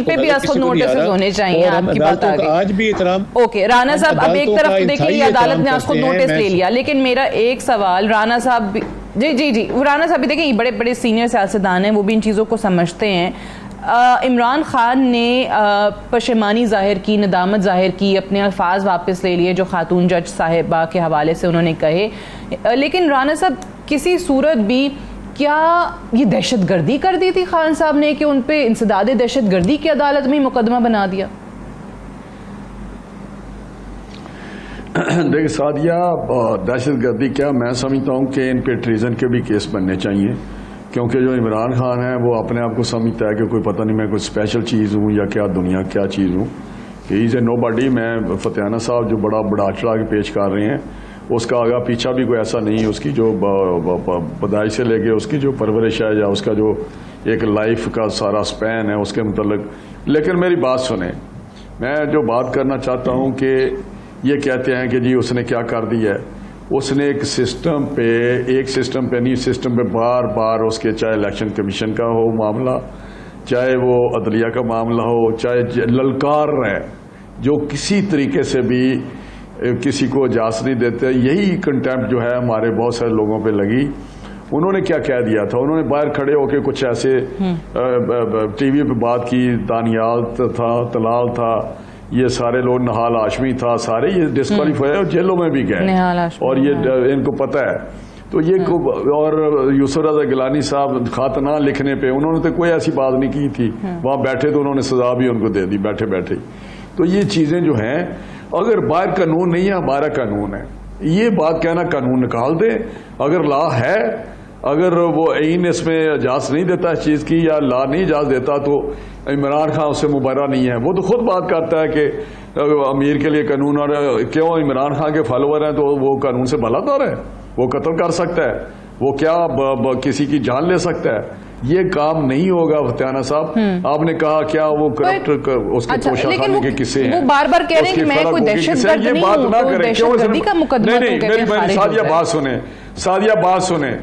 पे भी नोटिस होने चाहिए। आपकी बात आ गई। आज भी इतराम। ओके राना साहब, अब एक तरफ देखिए अदालत ने आज खुद नोटिस ले लिया, लेकिन मेरा एक सवाल राना साहब जी राना साहब भी देखिए बड़े बड़े सीनियर सियासतदान हैं, वो भी इन चीज़ों को समझते हैं। इमरान खान ने पशेमानी जाहिर की, नदामत जाहिर की, अपने अल्फाज वापस ले लिए जो खातून जज साहिबा के हवाले से उन्होंने कहे, लेकिन राना साहब किसी सूरत भी क्या ये दहशत गर्दी कर दी थी खान साहब ने कि उन पे इंसदाद दहशत गर्दी की अदालत में मुकदमा बना दिया? देखिए सादिया, दहशत गर्दी क्या, मैं समझता हूँ कि इन पे ट्रीजन के भी केस बनने चाहिए, क्योंकि जो इमरान खान है वो अपने आप को समझता है कि कोई पता नहीं मैं कोई स्पेशल चीज़ हूँ या क्या दुनिया क्या चीज़ हूँ, कि इज़ ए नोबडी। मैं फतेहाना साहब जो बड़ा चढ़ा के पेश कर रहे हैं, उसका आगा पीछा भी कोई ऐसा नहीं है, उसकी जो पैदाइश से लेके उसकी जो परवरिश है या उसका जो एक लाइफ का सारा स्पैन है उसके मुतल्लिक। लेकिन मेरी बात सुने, मैं जो बात करना चाहता हूँ कि ये कहते हैं कि जी उसने क्या कर दिया है, उसने एक सिस्टम पे नहीं, सिस्टम पे बार बार उसके, चाहे इलेक्शन कमीशन का हो मामला, चाहे वो अदलिया का मामला हो, चाहे ललकार रहे, जो किसी तरीके से भी किसी को इजाज़त नहीं देते। यही कंटेम्प्ट जो है हमारे बहुत सारे लोगों पे लगी। उन्होंने क्या कह दिया था, उन्होंने बाहर खड़े होकर कुछ ऐसे टीवी पे बात की, दानियाल था, तलाल था, ये सारे लोग, नहाल हाशमी था, सारे ये डिस्क्वालीफाई और जेलों में भी गए और ये इनको पता है। तो ये और यूसुफ रज़ा गिलानी साहब खातना लिखने पे उन्होंने तो कोई ऐसी बात नहीं की थी, वहाँ बैठे तो उन्होंने सजा भी उनको दे दी बैठे बैठे। तो ये चीज़ें जो हैं, अगर बाहर कानून नहीं है, हमारा कानून है, ये बात कहना कानून निकाल दे। अगर लॉ है, अगर वो ऐन इसमें इजाज़त नहीं देता इस चीज़ की, या लॉ नहीं इजाज़त देता, तो इमरान खान उससे मुबर्रा नहीं है। वो तो खुद बात करता है कि अमीर के लिए कानून, और क्यों इमरान खान के फॉलोअर हैं तो वो कानून से भलातर है, वो कत्ल कर सकता है, वो क्या किसी की जान ले सकता है। ये काम नहीं होगा फतेहाना साहब। आपने कहा क्या वो करप्ट उसके तोशा खाने के किस्से हैं, वो बार बार कह रहे हैं कि मैं कोई दहशतगर्द नहीं हूं, तो दहशतगर्दी का मुकदमा तो कहते हैं खारिज हो जाए। सादिया बात सुने,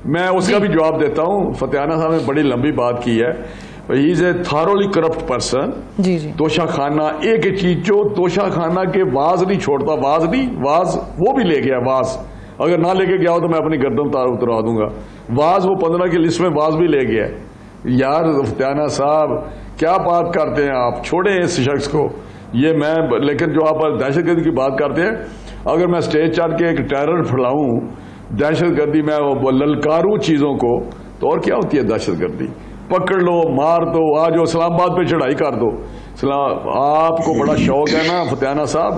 मैं उसका भी जवाब देता हूँ। फतेहाना साहब ने बड़ी लंबी बात की है। He is a thoroughly corrupt person. तोशा खाना एक चीज, जो तोशा खाना के वाज नहीं छोड़ता, वाज वो भी ले गया। वाज अगर ना लेके गया हो तो मैं अपनी गर्दन उतरा दूंगा। वाज वो 15 की लिस्ट में वाज भी ले गया। यार फतेहाना साहब क्या बात करते हैं आप, छोड़े इस शख्स को। ये मैं, लेकिन जो आप दहशतगर्दी की बात करते हैं, अगर मैं स्टेज चढ़ के एक टेरर फैलाऊं, दहशतगर्दी में वो ललकारूं चीजों को, तो और क्या होती है दहशतगर्दी? पकड़ लो, मार दो, आज इस्लामाबाद पे चढ़ाई कर दो। आपको बड़ा शौक है ना फतेहाना साहब,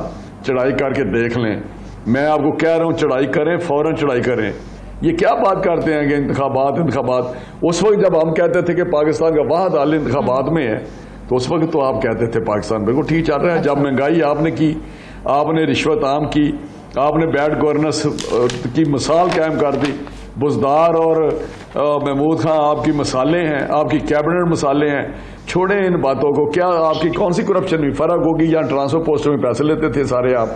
चढ़ाई करके देख लें। मैं आपको कह रहा हूं चढ़ाई करें, फौरन चढ़ाई करें। ये क्या बात करते हैं कि इंतखाबात। उस वक्त जब हम कहते थे कि पाकिस्तान का वाहद हाल इंतखाबात में है, तो उस वक्त तो आप कहते थे पाकिस्तान बिल्कुल ठीक चल रहा है। जब महंगाई आपने की, आपने रिश्वत आम की, आपने बैड गवर्नेंस की मिसाल कायम कर दी। बुजदार और महमूद खान आपकी मिसालें हैं, आपकी कैबिनेट मिसालें हैं। छोड़े इन बातों को। क्या आपकी कौन सी करप्शन में फर्क होगी? या ट्रांसफर पोस्ट में पैसे लेते थे सारे आप,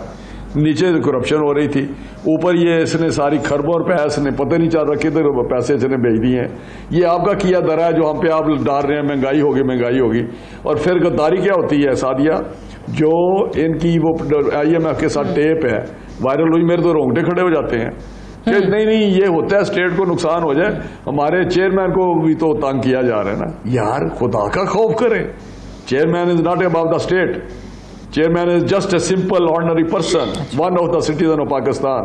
नीचे करप्शन हो रही थी, ऊपर ये इसने सारी खरबों और पैसे ने पता नहीं चल रहा किधर पैसे इसने भेज दिए हैं। ये आपका किया दरा है जो हम पे आप डाल रहे हैं, महंगाई होगी। और फिर गद्दारी क्या होती है सादिया, जो इनकी वो IMF के साथ टेप है वायरल हुई, मेरे तो रोंगटे खड़े हो जाते हैं। कि नहीं ये होता है, स्टेट को नुकसान हो जाए, हमारे चेयरमैन को भी तो तंग किया जा रहा है ना। यार खुदा का खौफ करें, chairman is not about the state, chairman is just a simple ordinary person, one of the citizen of Pakistan.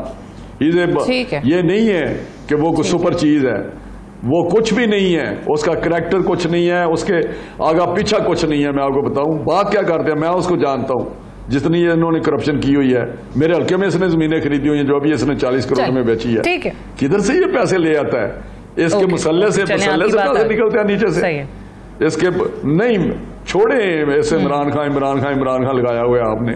ये नहीं है कि वो कुछ सुपर चीज है, वो कुछ भी नहीं है, उसका करैक्टर कुछ नहीं है, उसके आगा पीछा कुछ नहीं है। मैं आपको बताऊं बात क्या करते हैं, मैं उसको जानता हूं, जितनी इन्होंने करप्शन की हुई है। मेरे हल्के में इसने जमीनें खरीदी हुई हैं जो अभी इसने 40 करोड़ में बेची है। किधर से ये पैसे ले आता है? इसके मसल्ले से पैसे निकलते हैं नीचे से। इसके नहीं छोड़े ऐसे इमरान खान लगाया हुआ है आपने,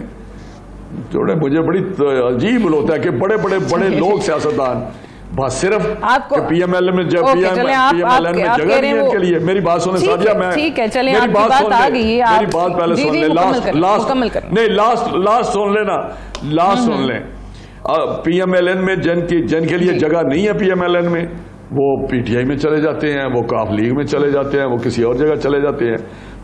छोड़े। मुझे बड़ी अजीब होता है कि बड़े लोग सियासतदान बस सिर्फ आपको पीएमएल में जब पीएमएल में जगह नहीं है इनके लिए। मेरी बात सुने सादिया, मैं ठीक है चले मेरी बात आ गई है, मेरी बात पहले सुन ले, लास्ट सुन लेना, लास्ट सुन लें। पीएमएलएन में जन के लिए जगह नहीं है, पीएमएलएन में वो पीटीआई में चले जाते हैं, वो काफ लीग में चले जाते हैं, वो किसी और जगह चले जाते हैं।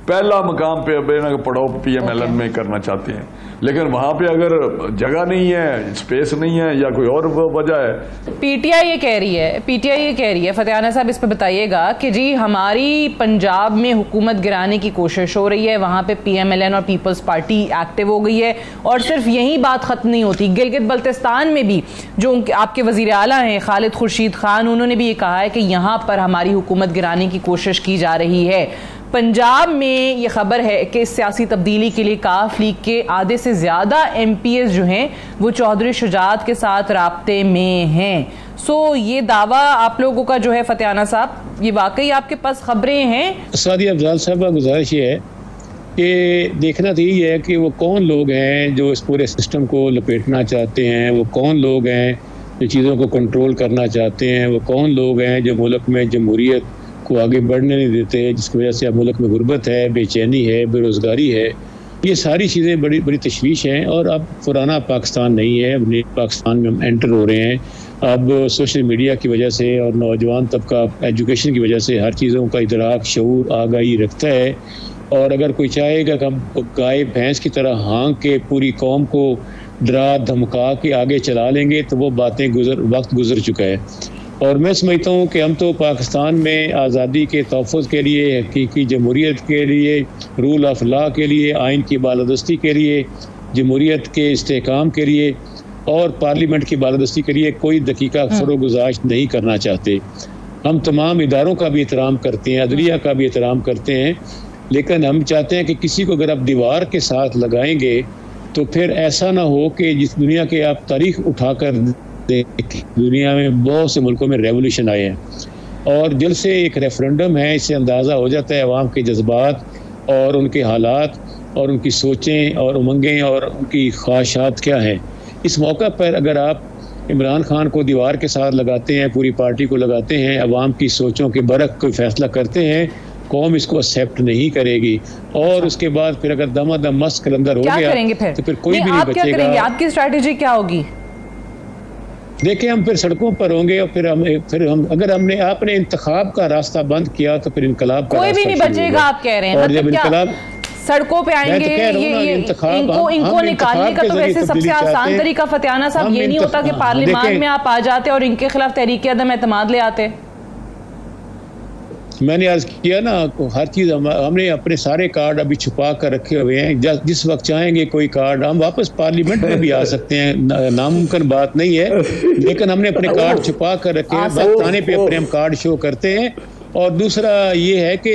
पहला मकाम पे पड़ाव पीएमएलएन में करना चाहते हैं, लेकिन वहां पे अगर जगह नहीं है, स्पेस नहीं है या कोई और वजह है। पीटीआई ये कह रही है फतेहाना साहब, इस पे बताइएगा कि जी हमारी पंजाब में हुकूमत गिराने की कोशिश हो रही है, वहां पे पीएमएलएन और पीपल्स पार्टी एक्टिव हो गई है, और सिर्फ यही बात खत्म नहीं होती, गिलगित बल्तिस्तान में भी जो आपके वजीर आला हैं खालिद खुर्शीद खान, उन्होंने भी ये कहा है कि यहाँ पर हमारी हुकूमत गिराने की कोशिश की जा रही है। पंजाब में ये खबर है कि सियासी तब्दीली के लिए काफ लीग के आधे से ज़्यादा एमपीएस जो हैं वो चौधरी शुजात के साथ राब्ते में हैं। सो ये दावा आप लोगों का जो है फतेहाना साहब, ये वाकई आपके पास खबरें हैं? सादिया अफजाल साहब का गुजारिश ये है कि देखना तो यही है कि वो कौन लोग हैं जो इस पूरे सिस्टम को लपेटना चाहते हैं, वो कौन लोग हैं जो चीज़ों को कंट्रोल करना चाहते हैं, वो कौन लोग हैं जो मुल्क में जमहूरियत को आगे बढ़ने नहीं देते, जिसकी वजह से अब मुल्क में गुर्बत है, बेचैनी है, बेरोज़गारी है। ये सारी चीज़ें बड़ी तशवीश हैं। और अब पुराना पाकिस्तान नहीं है, अब नए पाकिस्तान में हम एंटर हो रहे हैं। अब सोशल मीडिया की वजह से और नौजवान तबका एजुकेशन की वजह से हर चीज़ों का इदराक, शऊर, आगाही रखता है। और अगर कोई चाहेगा कि हम गाय भैंस की तरह हाँक के पूरी कौम को डरा धमका के आगे चला लेंगे, तो वो बातें वक्त गुजर चुका है। और मैं समझता हूँ कि हम तो पाकिस्तान में आज़ादी के तहफ़्फ़ुज़ के लिए, हकीकी जमहूरियत के लिए, रूल ऑफ लॉ के लिए, आइन की बालादस्ती के लिए, जमहूरियत के इस्तेहकाम के लिए और पार्लियामेंट की बालादस्ती के लिए कोई दकीका फरोगुज़ाश्त नहीं करना चाहते। हम तमाम इदारों का भी एहतराम करते हैं, अदलिया का भी एहतराम करते हैं, लेकिन हम चाहते हैं कि किसी को अगर आप दीवार के साथ लगाएंगे तो फिर ऐसा ना हो कि जिस दुनिया के आप तारीख उठाकर दुनिया में बहुत से मुल्कों में रेवोल्यूशन आए हैं और दिल से एक रेफरेंडम है, इससे अंदाज़ा हो जाता है अवाम के जज्बात और उनके हालात और उनकी सोचें और उमंगें और उनकी ख्वाहिशात क्या हैं। इस मौका पर अगर आप इमरान खान को दीवार के साथ लगाते हैं, पूरी पार्टी को लगाते हैं, अवाम की सोचों के बरक कोई फैसला करते हैं, कौम इसको एक्सेप्ट नहीं करेगी। और उसके बाद फिर अगर दमादम मस्त कलंदर हो गया तो फिर कोई भी नहीं बचेगा। आपकी स्ट्रैटेजी क्या होगी? देखिए, हम फिर सड़कों पर होंगे और फिर हम अगर आपने इंतखाब का रास्ता बंद किया तो फिर इनकलाब का कोई भी नहीं बचेगा, आप कह रहे हैं। और जब इनकलाब सड़कों पे आएंगे, इनको निकालने का तो वैसे सबसे आसान तरीका फतेहाना साहब ये नहीं होता कि पार्लियामेंट में आप आ जाते और इनके खिलाफ तहरीक अदम एतमाद ले आते? मैंने अर्ज किया ना, हर चीज़ हमने अपने सारे कार्ड अभी छुपा कर रखे हुए हैं। जिस वक्त चाहेंगे कोई कार्ड हम वापस पार्लियामेंट में भी आ सकते हैं, नामुमकिन बात नहीं है, लेकिन हमने अपने कार्ड छुपा कर रखे हैं। वक्त आने पे अपने हम कार्ड शो करते हैं। और दूसरा ये है कि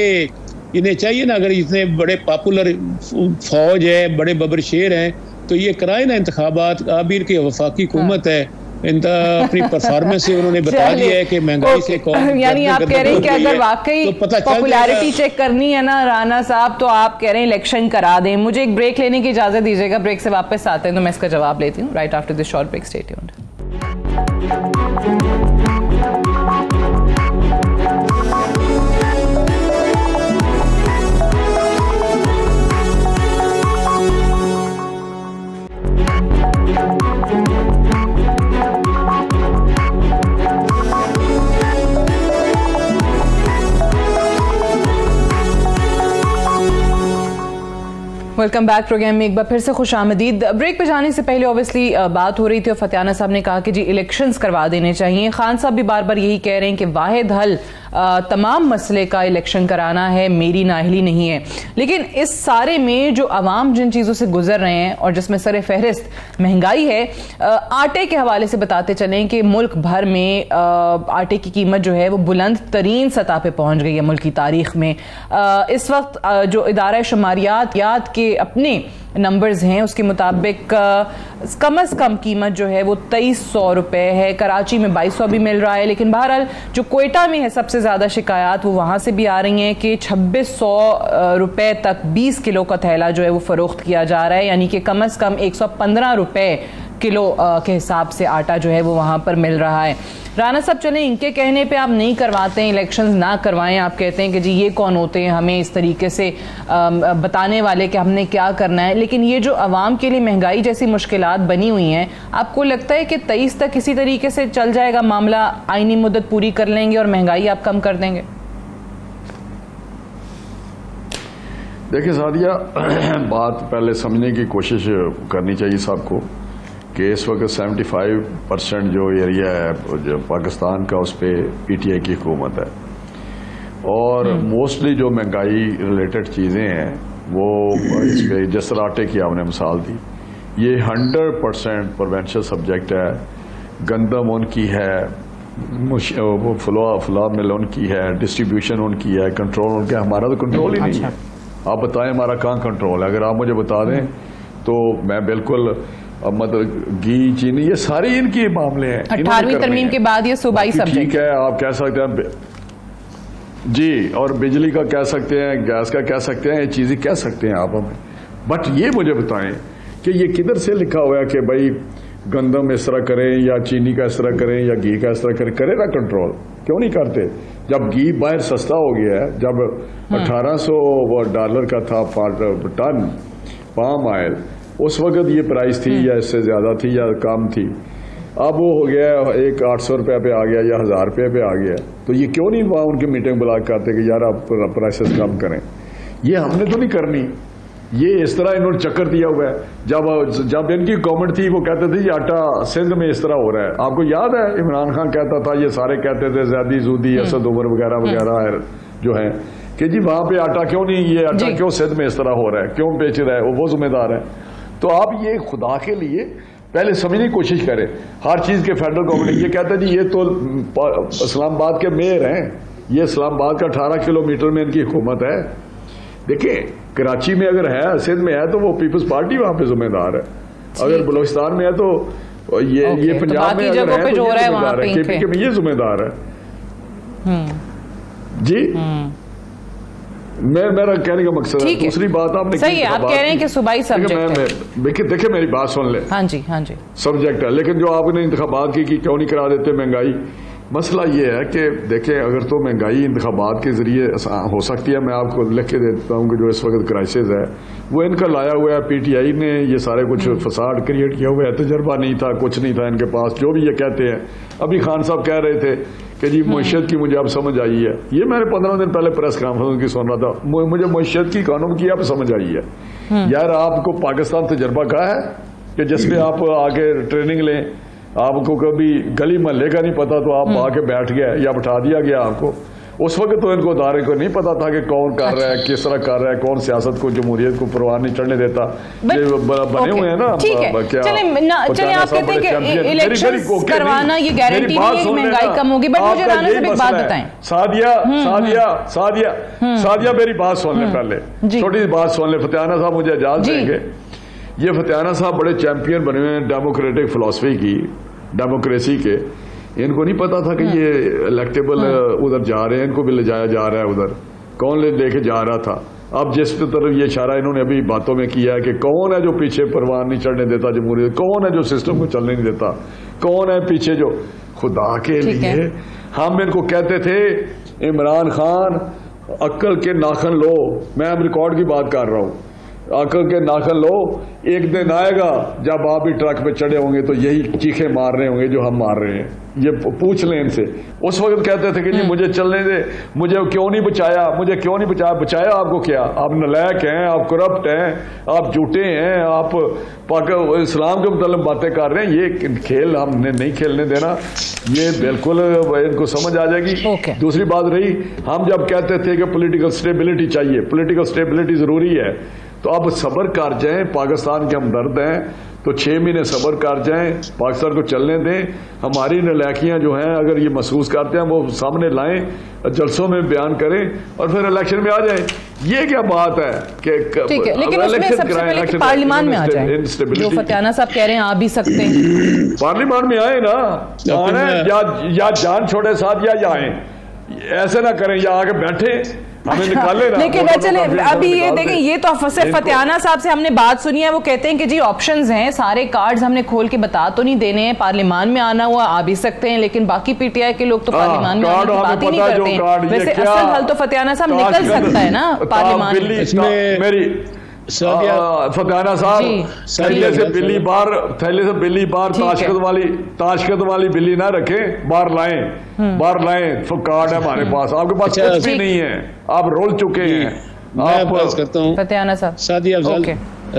इन्हें चाहिए ना, अगर इतने बड़े पॉपुलर फौज है, बड़े बबर शेर हैं, तो ये कराए ना इंतखाबात। आबिर की वफाकी हुकूमत है, इनका अपनी परफॉर्मेंस से उन्होंने बता दिया है कि महंगाई से कौन, यानी आप कह रहे हैं कि अगर वाकई पॉपुलैरिटी चेक करनी है ना राना साहब, तो आप कह रहे हैं इलेक्शन करा दें। मुझे एक ब्रेक लेने की इजाजत दीजिएगा, ब्रेक से वापस आते हैं तो मैं इसका जवाब लेती हूँ right after this short break. Stay tuned. Welcome back program में एक बार फिर से खुश आमदीद। ब्रेक पे जाने से पहले ऑब्वियसली बात हो रही थी और फतियाना साहब ने कहा कि जी इलेक्शंस करवा देने चाहिए। खान साहब भी बार बार यही कह रहे हैं कि वाहिद हल तमाम मसले का इलेक्शन कराना है, मेरी नाअहली नहीं है। लेकिन इस सारे में जो अवाम जिन चीज़ों से गुजर रहे हैं और जिसमें सर फहरिस्त महंगाई है, आटे के हवाले से बताते चलें कि मुल्क भर में आटे की कीमत जो है वो बुलंद तरीन सतह पे पहुंच गई है मुल्क की तारीख में। इस वक्त जो इदारा शुमारियात के अपने नंबर्स हैं उसके मुताबिक कम से कम कीमत जो है वो 2300 रुपए है। कराची में 2200 भी मिल रहा है। लेकिन बहरहाल जो कोयटा में है सबसे ज़्यादा शिकायत वो वहाँ से भी आ रही हैं कि 2600 रुपए तक 20 किलो का थैला जो है वो फ़रोख्त किया जा रहा है, यानी कि कम से कम 115 रुपए किलो के हिसाब से आटा जो है वो वहाँ पर मिल रहा है। राना साहब, चलें इनके कहने पे आप नहीं करवाते हैं, इलेक्शंस ना करवाएं, आप कहते हैं कि जी ये कौन होते हैं हमें इस तरीके से बताने वाले कि हमने क्या करना है। लेकिन ये जो अवाम के लिए महंगाई जैसी मुश्किलात बनी हुई हैं, आपको लगता है कि 23 तक किसी तरीके से चल जाएगा मामला, आईनी मुद्दत पूरी कर लेंगे और महंगाई आप कम कर देंगे? देखिए सादिया, बात पहले समझने की कोशिश करनी चाहिए सबको कि इस वक्त 75% जो एरिया है जो पाकिस्तान का उस पर PTI की हुकूमत है और मोस्टली जो महंगाई रिलेटेड चीज़ें हैं वो इस पर जिस तरह आटे की आपने मिसाल दी, ये 100% प्रोवेंशियल सब्जेक्ट है। गंदम उनकी है, फुला मिल उनकी है, डिस्ट्रीब्यूशन उनकी है, कंट्रोल उनका, हमारा तो कंट्रोल ही नहीं है। आप बताएं हमारा कहाँ कंट्रोल है? अगर आप मुझे बता दें तो मैं बिल्कुल मतलब घी चीनी ये सारे इनके मामले हैं। 18वीं तरमीम के बाद ये सूबाई सब्जेक्ट ठीक है, आप कह सकते हैं जी, और बिजली का कह सकते हैं, गैस का कह सकते हैं, ये चीजें कह सकते हैं आप हमें। बट ये मुझे बताएं कि ये किधर से लिखा हुआ है कि भाई गंदम इस तरह करें या चीनी का इस तरह करें या घी का इस तरह करें? करे ना कंट्रोल, क्यों नहीं करते? जब घी बाहर सस्ता हो गया है, जब $1800 का था टन पाम ऑयल, उस वक्त ये प्राइस थी या इससे ज्यादा थी या कम थी, अब वो हो गया एक 800 रुपये पे आ गया या 1000 रुपये पे आ गया। तो ये क्यों नहीं वहाँ उनकी मीटिंग बुला करते कि यार आप प्राइसेस कम करें? ये हमने तो नहीं करनी, ये इस तरह इन्होंने चक्कर दिया हुआ है। जब इनकी गवर्नमेंट थी वो कहते थे ये आटा सिंध में इस तरह हो रहा है। आपको याद है इमरान खान कहता था, ये सारे कहते थे ज़ैदी जूदी असद उमर वगैरह वगैरह जो है कि जी वहाँ पे आटा क्यों नहीं, ये आटा क्यों सिंध में इस तरह हो रहा है, क्यों बेच रहा है, वो जिम्मेदार है। तो आप ये खुदा के लिए पहले समझने की कोशिश करें। हर चीज के फेडरल गवर्नमेंट ये कहता है जी ये तो इस्लामाबाद के मेयर हैं, ये इस्लामाबाद का 18 किलोमीटर में इनकी हुकूमत है। देखिए कराची में अगर है, सिंध में है तो वो पीपल्स पार्टी वहां पे जिम्मेदार है, अगर बलोचिस्तान में है तो ये पंजाब में अगर है तो ये जिम्मेदार है, KPK में ये जिम्मेदार है जी। मेरा कहने का मकसद है। दूसरी बात आपने सही है, आप कह रहे हैं कि सूबाई सब्जेक्ट है। देखिए मेरी बात सुन ले। हाँ जी हाँ जी, सब्जेक्ट है, लेकिन जो आपने इंतखाबात की कि क्यों नहीं करा देते महंगाई, मसला ये है कि देखें अगर तो महंगाई इंतखाबात के जरिए हो सकती है, मैं आपको लिख के देता हूँ कि जो इस वक्त क्राइसिस है वो इनका लाया हुआ है, PTI ने ये सारे कुछ फसाद क्रिएट किया हुआ है, तजर्बा नहीं था, कुछ नहीं था इनके पास, जो भी ये कहते हैं। अभी खान साहब कह रहे थे कि जी मुईशत की मुझे अब समझ आई है, ये मैंने 15 दिन पहले प्रेस कॉन्फ्रेंस की सुन रहा था, मुझे मुईशत की इकोनॉमी की अब समझ आई है। यार आपको पाकिस्तान तजर्बा का है कि जिसमें आप आके ट्रेनिंग लें, आपको कभी गली मोहल्ले का नहीं पता तो आप आके बैठ गए या बैठा दिया गया आपको। उस वक्त तो इनको इदारे को नहीं पता था कि कौन कर रहा है, किस तरह कर रहा है, कौन सियासत को जमहूरियत को परवाह नहीं चढ़ने देता। बने हुए हैं ना, चलिए आप कहते हैं कि इलेक्शंस करवाना ये गारंटी नहीं है कि महंगाई कम होगी। बट मुझे राना साहब एक बात बताएं। सादिया मेरी बात सुन ले, पहले छोटी सी बात सुन ले। फतियाना साहब मुझे इजाजत देंगे। ये फतियाना साहब बड़े चैंपियन बने हुए हैं डेमोक्रेटिक फिलॉसफी की, डेमोक्रेसी के। इनको नहीं पता था कि ये इलेक्टेबल उधर जा रहे हैं, इनको भी ले जाया जा रहा है उधर। कौन लेके जा रहा था? अब जिस तरफ ये इशारा इन्होंने अभी बातों में किया है कि कौन है जो पीछे परवान नहीं चढ़ने देता जमहूरियत, कौन है जो सिस्टम को चलने नहीं देता, कौन है पीछे जो खुदा के लिए। हम इनको कहते थे इमरान खान अक्ल के नाखन लो, मैं अब रिकॉर्ड की बात कर रहा हूँ। आकर के नाखल लो, एक दिन आएगा जब आप भी ट्रक पे चढ़े होंगे तो यही चीखे मार रहे होंगे जो हम मार रहे हैं। ये पूछ लें इनसे। उस वक्त कहते थे कि जी मुझे चलने दे, मुझे क्यों नहीं बचाया, मुझे क्यों नहीं बचाया। बचाया आपको क्या? आप नालायक हैं, आप करप्ट हैं, आप झूठे हैं, आप इस्लाम के मतलब बातें कर रहे हैं। ये खेल हमने नहीं खेलने देना, ये बिल्कुल इनको समझ आ जाएगी। दूसरी बात रही, हम जब कहते थे कि पॉलिटिकल स्टेबिलिटी चाहिए, पॉलिटिकल स्टेबिलिटी जरूरी है, तो अब सब्र कर जाएं। पाकिस्तान के हमदर्द हैं तो 6 महीने सब्र कर जाएं, पाकिस्तान को चलने दें। हमारी नालायकियां जो हैं अगर ये महसूस करते हैं वो सामने लाएं, जलसों में बयान करें और फिर इलेक्शन में आ जाएं। ये क्या बात है कि ठीक है, लेकिन उसमें सबसे पहले कि पार्लियामान में आ जाए। जो फतियाना साहब कह रहे हैं आ भी सकते हैं, पार्लियामान में आए ना, या जान छोड़े साथ या आए, ऐसे ना करें या आके बैठे हमें निकाले ना। लेकिन चले अभी ये देखें, ये तो फतियाना साहब से हमने बात सुनी है, वो कहते हैं कि जी ऑप्शंस हैं, सारे कार्ड्स हमने खोल के बता तो नहीं देने हैं, पार्लियामान में आना हुआ आ भी सकते हैं, लेकिन बाकी पीटीआई के लोग तो पार्लियामान में आने की बात ही नहीं करते हैं। वैसे असल हल तो फतियाना साहब निकल सकता है ना पार्लियामान में। मेरी फतियाना साहब थैले से बिल्ली बार ताशकत वाली बिल्ली ना रखें, बाहर लाएं। कार्ड है हमारे पास, आपके पास कुछ भी नहीं है, आप रोल चुके हैं। मैं बात करता हूँ फतियाना साहब, सादिया अफजल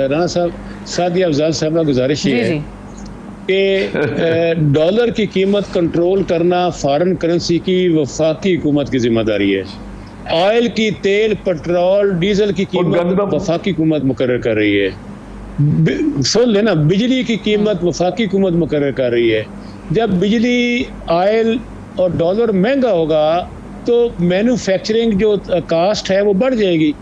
राणा साहब, सादिया अफजल साहब का गुजारिश है कि डॉलर की कीमत कंट्रोल करना फॉरेन करेंसी की वफाकी हुकूमत की जिम्मेदारी है। ऑयल की, तेल, पेट्रोल, डीजल की कीमत वफाकी हुकूमत मुकर्रर कर रही है। सुन लेना, बिजली की कीमत वफाकी हुकूमत मुकर्रर कर रही है। जब बिजली, ऑयल और डॉलर महंगा होगा तो मैन्युफैक्चरिंग जो कास्ट है वो बढ़ जाएगी।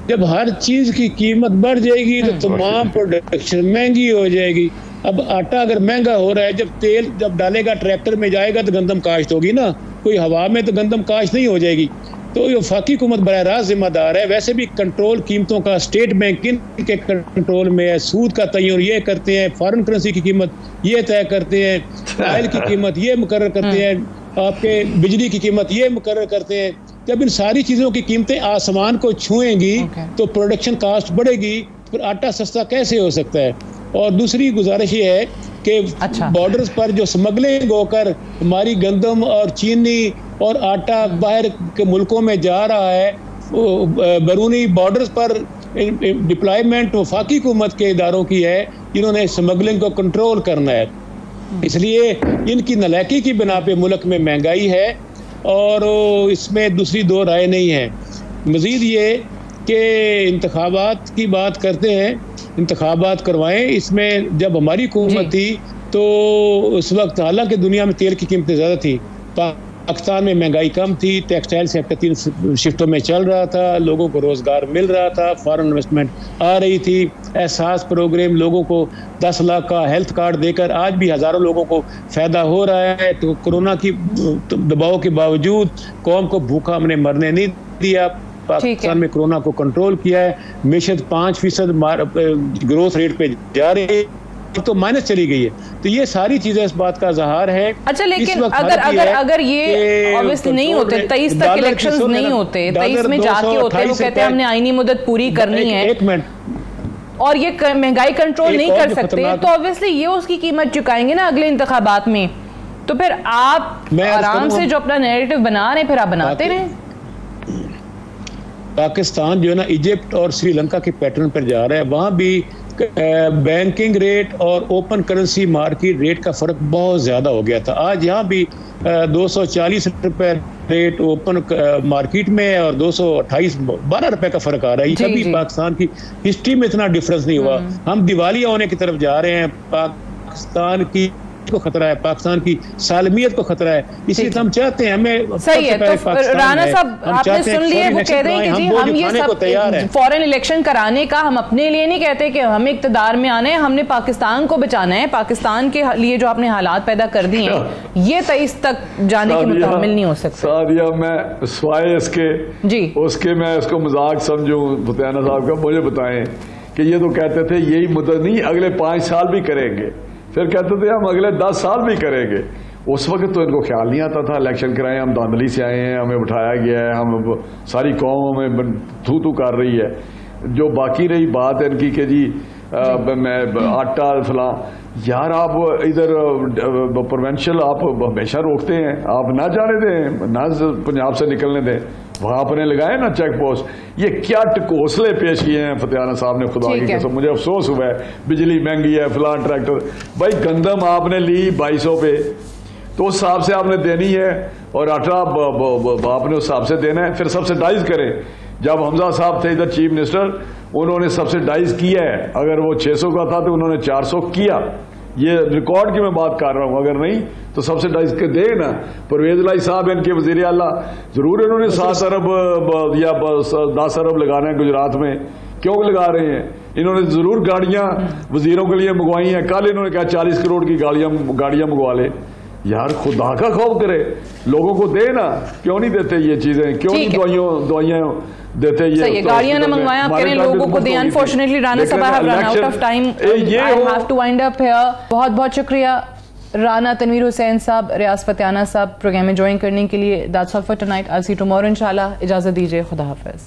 जब हर चीज की कीमत बढ़ जाएगी तो तमाम प्रोडक्शन महंगी हो जाएगी। अब आटा अगर महंगा हो रहा है, जब तेल जब डालेगा ट्रैक्टर में जाएगा तो गंदम काश्त होगी ना, कोई हवा में तो गंदम काश्त नहीं हो जाएगी। तो ये वफाकी हुकूमत बराह रास्त जिम्मेदार है। वैसे भी कंट्रोल कीमतों का स्टेट बैंक के कंट्रोल में है, सूद का तयन ये करते हैं, फॉरेन करेंसी की कीमत ये तय करते हैं, ऑयल की कीमत ये मुकर्रर करते हैं, आपके बिजली की कीमत ये मुकर्रर करते हैं। जब इन सारी चीज़ों की कीमतें आसमान को छुएंगी तो प्रोडक्शन कास्ट बढ़ेगी, फिर आटा सस्ता कैसे हो सकता है। और दूसरी गुजारिश ये है कि बॉर्डर्स पर जो स्मगलिंग होकर हमारी गंदम और चीनी और आटा बाहर के मुल्कों में जा रहा है, बैरूनी बॉर्डर्स पर डिप्लॉयमेंट वफाकी हुकूमत के इदारों की है, जिन्होंने स्मगलिंग को कंट्रोल करना है। इसलिए इनकी नलायकी की बिना पे मुल्क में महंगाई है और इसमें दूसरी दो राय नहीं है। मज़ीद ये कि इंतखाबात की बात करते हैं, इंतखाबात करवाएं। इसमें जब हमारी हुकूमत थी तो उस वक्त हालांकि दुनिया में तेल की कीमतें ज़्यादा थी, पाकिस्तान में महंगाई कम थी, टेक्सटाइल सेक्टर 3 शिफ्टों में चल रहा था, लोगों को रोज़गार मिल रहा था, फॉरेन इन्वेस्टमेंट आ रही थी, एहसास प्रोग्राम लोगों को 10 लाख का हेल्थ कार्ड देकर आज भी हज़ारों लोगों को फ़ायदा हो रहा है। तो कोरोना की दबाव के बावजूद कौम को भूखा हमने मरने नहीं दिया। पाकिस्तान में कोरोना को कंट्रोल किया है। मिशत 5% ग्रोथ रेट पे जा रही है, तो माइनस चली गई है। तो ये सारी चीजें इस बात का इजहार है। अच्छा, लेकिन अगर ये ऑब्वियसली नहीं होते, 23 तक इलेक्शंस नहीं होते, 23 में जाके होते, वो कहते हैं हमने आईनी मुद्दत पूरी करनी है, एक मिनट, और ये महंगाई कंट्रोल नहीं कर सकते, तो ऑब्वियसली ये उसकी कीमत चुकाएंगे ना अगले इंतखाबात में। तो फिर आप आराम से जो अपना नैरेटिव बना रहे हैं फिर आप बनाते रहे। पाकिस्तान जो है ना इजिप्ट और श्रीलंका के पैटर्न पर जा रहा है। वहाँ भी बैंकिंग रेट और ओपन करेंसी मार्केट रेट का फ़र्क बहुत ज़्यादा हो गया था। आज यहाँ भी 240 रुपये रेट ओपन मार्केट में है और 228 12 रुपये का फ़र्क आ रहा है। कभी पाकिस्तान की हिस्ट्री में इतना डिफरेंस नहीं हुआ। हम दिवालिया होने की तरफ जा रहे हैं। पाकिस्तान की को खतरा है, पाकिस्तान की सालमियत को खतरा है, इसलिए हम चाहते हैं हमें सही है। तो राणा साहब आपने सुन लिए, वो कह रहे हैं कि जी हम ये सब फॉरेन इलेक्शन कराने का हम अपने लिए नहीं कहते कि हमें इक्तदार में आना है, हमने पाकिस्तान को बचाना है। पाकिस्तान के लिए जो आपने हालात पैदा कर दिए हैं ये 23 तक जाने के मुकाबिल नहीं हो सकता। सादिया, मैं स्वाय इसके जी उसके मैं इसको मजाक समझूं फतियाना साहब का, मुझे बताएं कि ये तो कहते थे यही मुद्दत नहीं अगले 5 साल भी करेंगे, फिर कहते थे हम अगले 10 साल भी करेंगे। उस वक्त तो इनको ख्याल नहीं आता था इलेक्शन कराएं, हम धांधली से आए हैं, हमें उठाया गया है, हम सारी कौम हमें थू थू कर रही है। जो बाकी रही बात इनकी कि जी मैं आटा फला, यार आप इधर प्रोवेंशियल आप हमेशा रोकते हैं, आप ना जाने दें, ना पंजाब से निकलने दें, वहां आपने लगाए ना चेक पोस्ट। ये क्या टकोसले पेश किए हैं फतेहाना साहब ने, खुदा की कसम मुझे अफसोस हुआ है। बिजली महंगी है, फलान ट्रैक्टर, भाई गंदम आपने ली 2200 पे, तो उस हिसाब से आपने देनी है, और आटा आपने उस हिसाब से देना है। फिर सब्सिडाइज करें। जब हमजा साहब थे इधर चीफ मिनिस्टर, उन्होंने सब्सिडाइज किया है, अगर वो 600 का था तो उन्होंने 400 किया। ये रिकॉर्ड की मैं बात कर रहा हूं, अगर नहीं तो सब्सिडाइज के दे ना। परवेज लाई साहब इनके वजीर आला, जरूर इन्होंने 7 अरब या 10 अरब लगाना है गुजरात में, क्यों लगा रहे हैं? इन्होंने जरूर गाड़ियां वजीरों के लिए मंगवाई हैं। कल इन्होंने कहा 40 करोड़ की गाड़ियां मंगवा ले। यार खुदा का खौफ करे, लोगों को दे ना, क्यों नहीं देते ये चीजें? क्यों नहीं दवाइयां देते? ये गाड़ियां ना मंगवाया करें, लोगों को दे। अनफॉर्चुनेटली राना साहब I have run out of time, I have to wind up here. बहुत बहुत शुक्रिया राना तनवीर हुसैन साहब, रियाज फतेहाना साहब प्रोग्राम में ज्वाइन करने के लिए। That's all for tonight, I will see you tomorrow इंशाल्लाह। इजाजत दीजिए, खुदा हाफिज।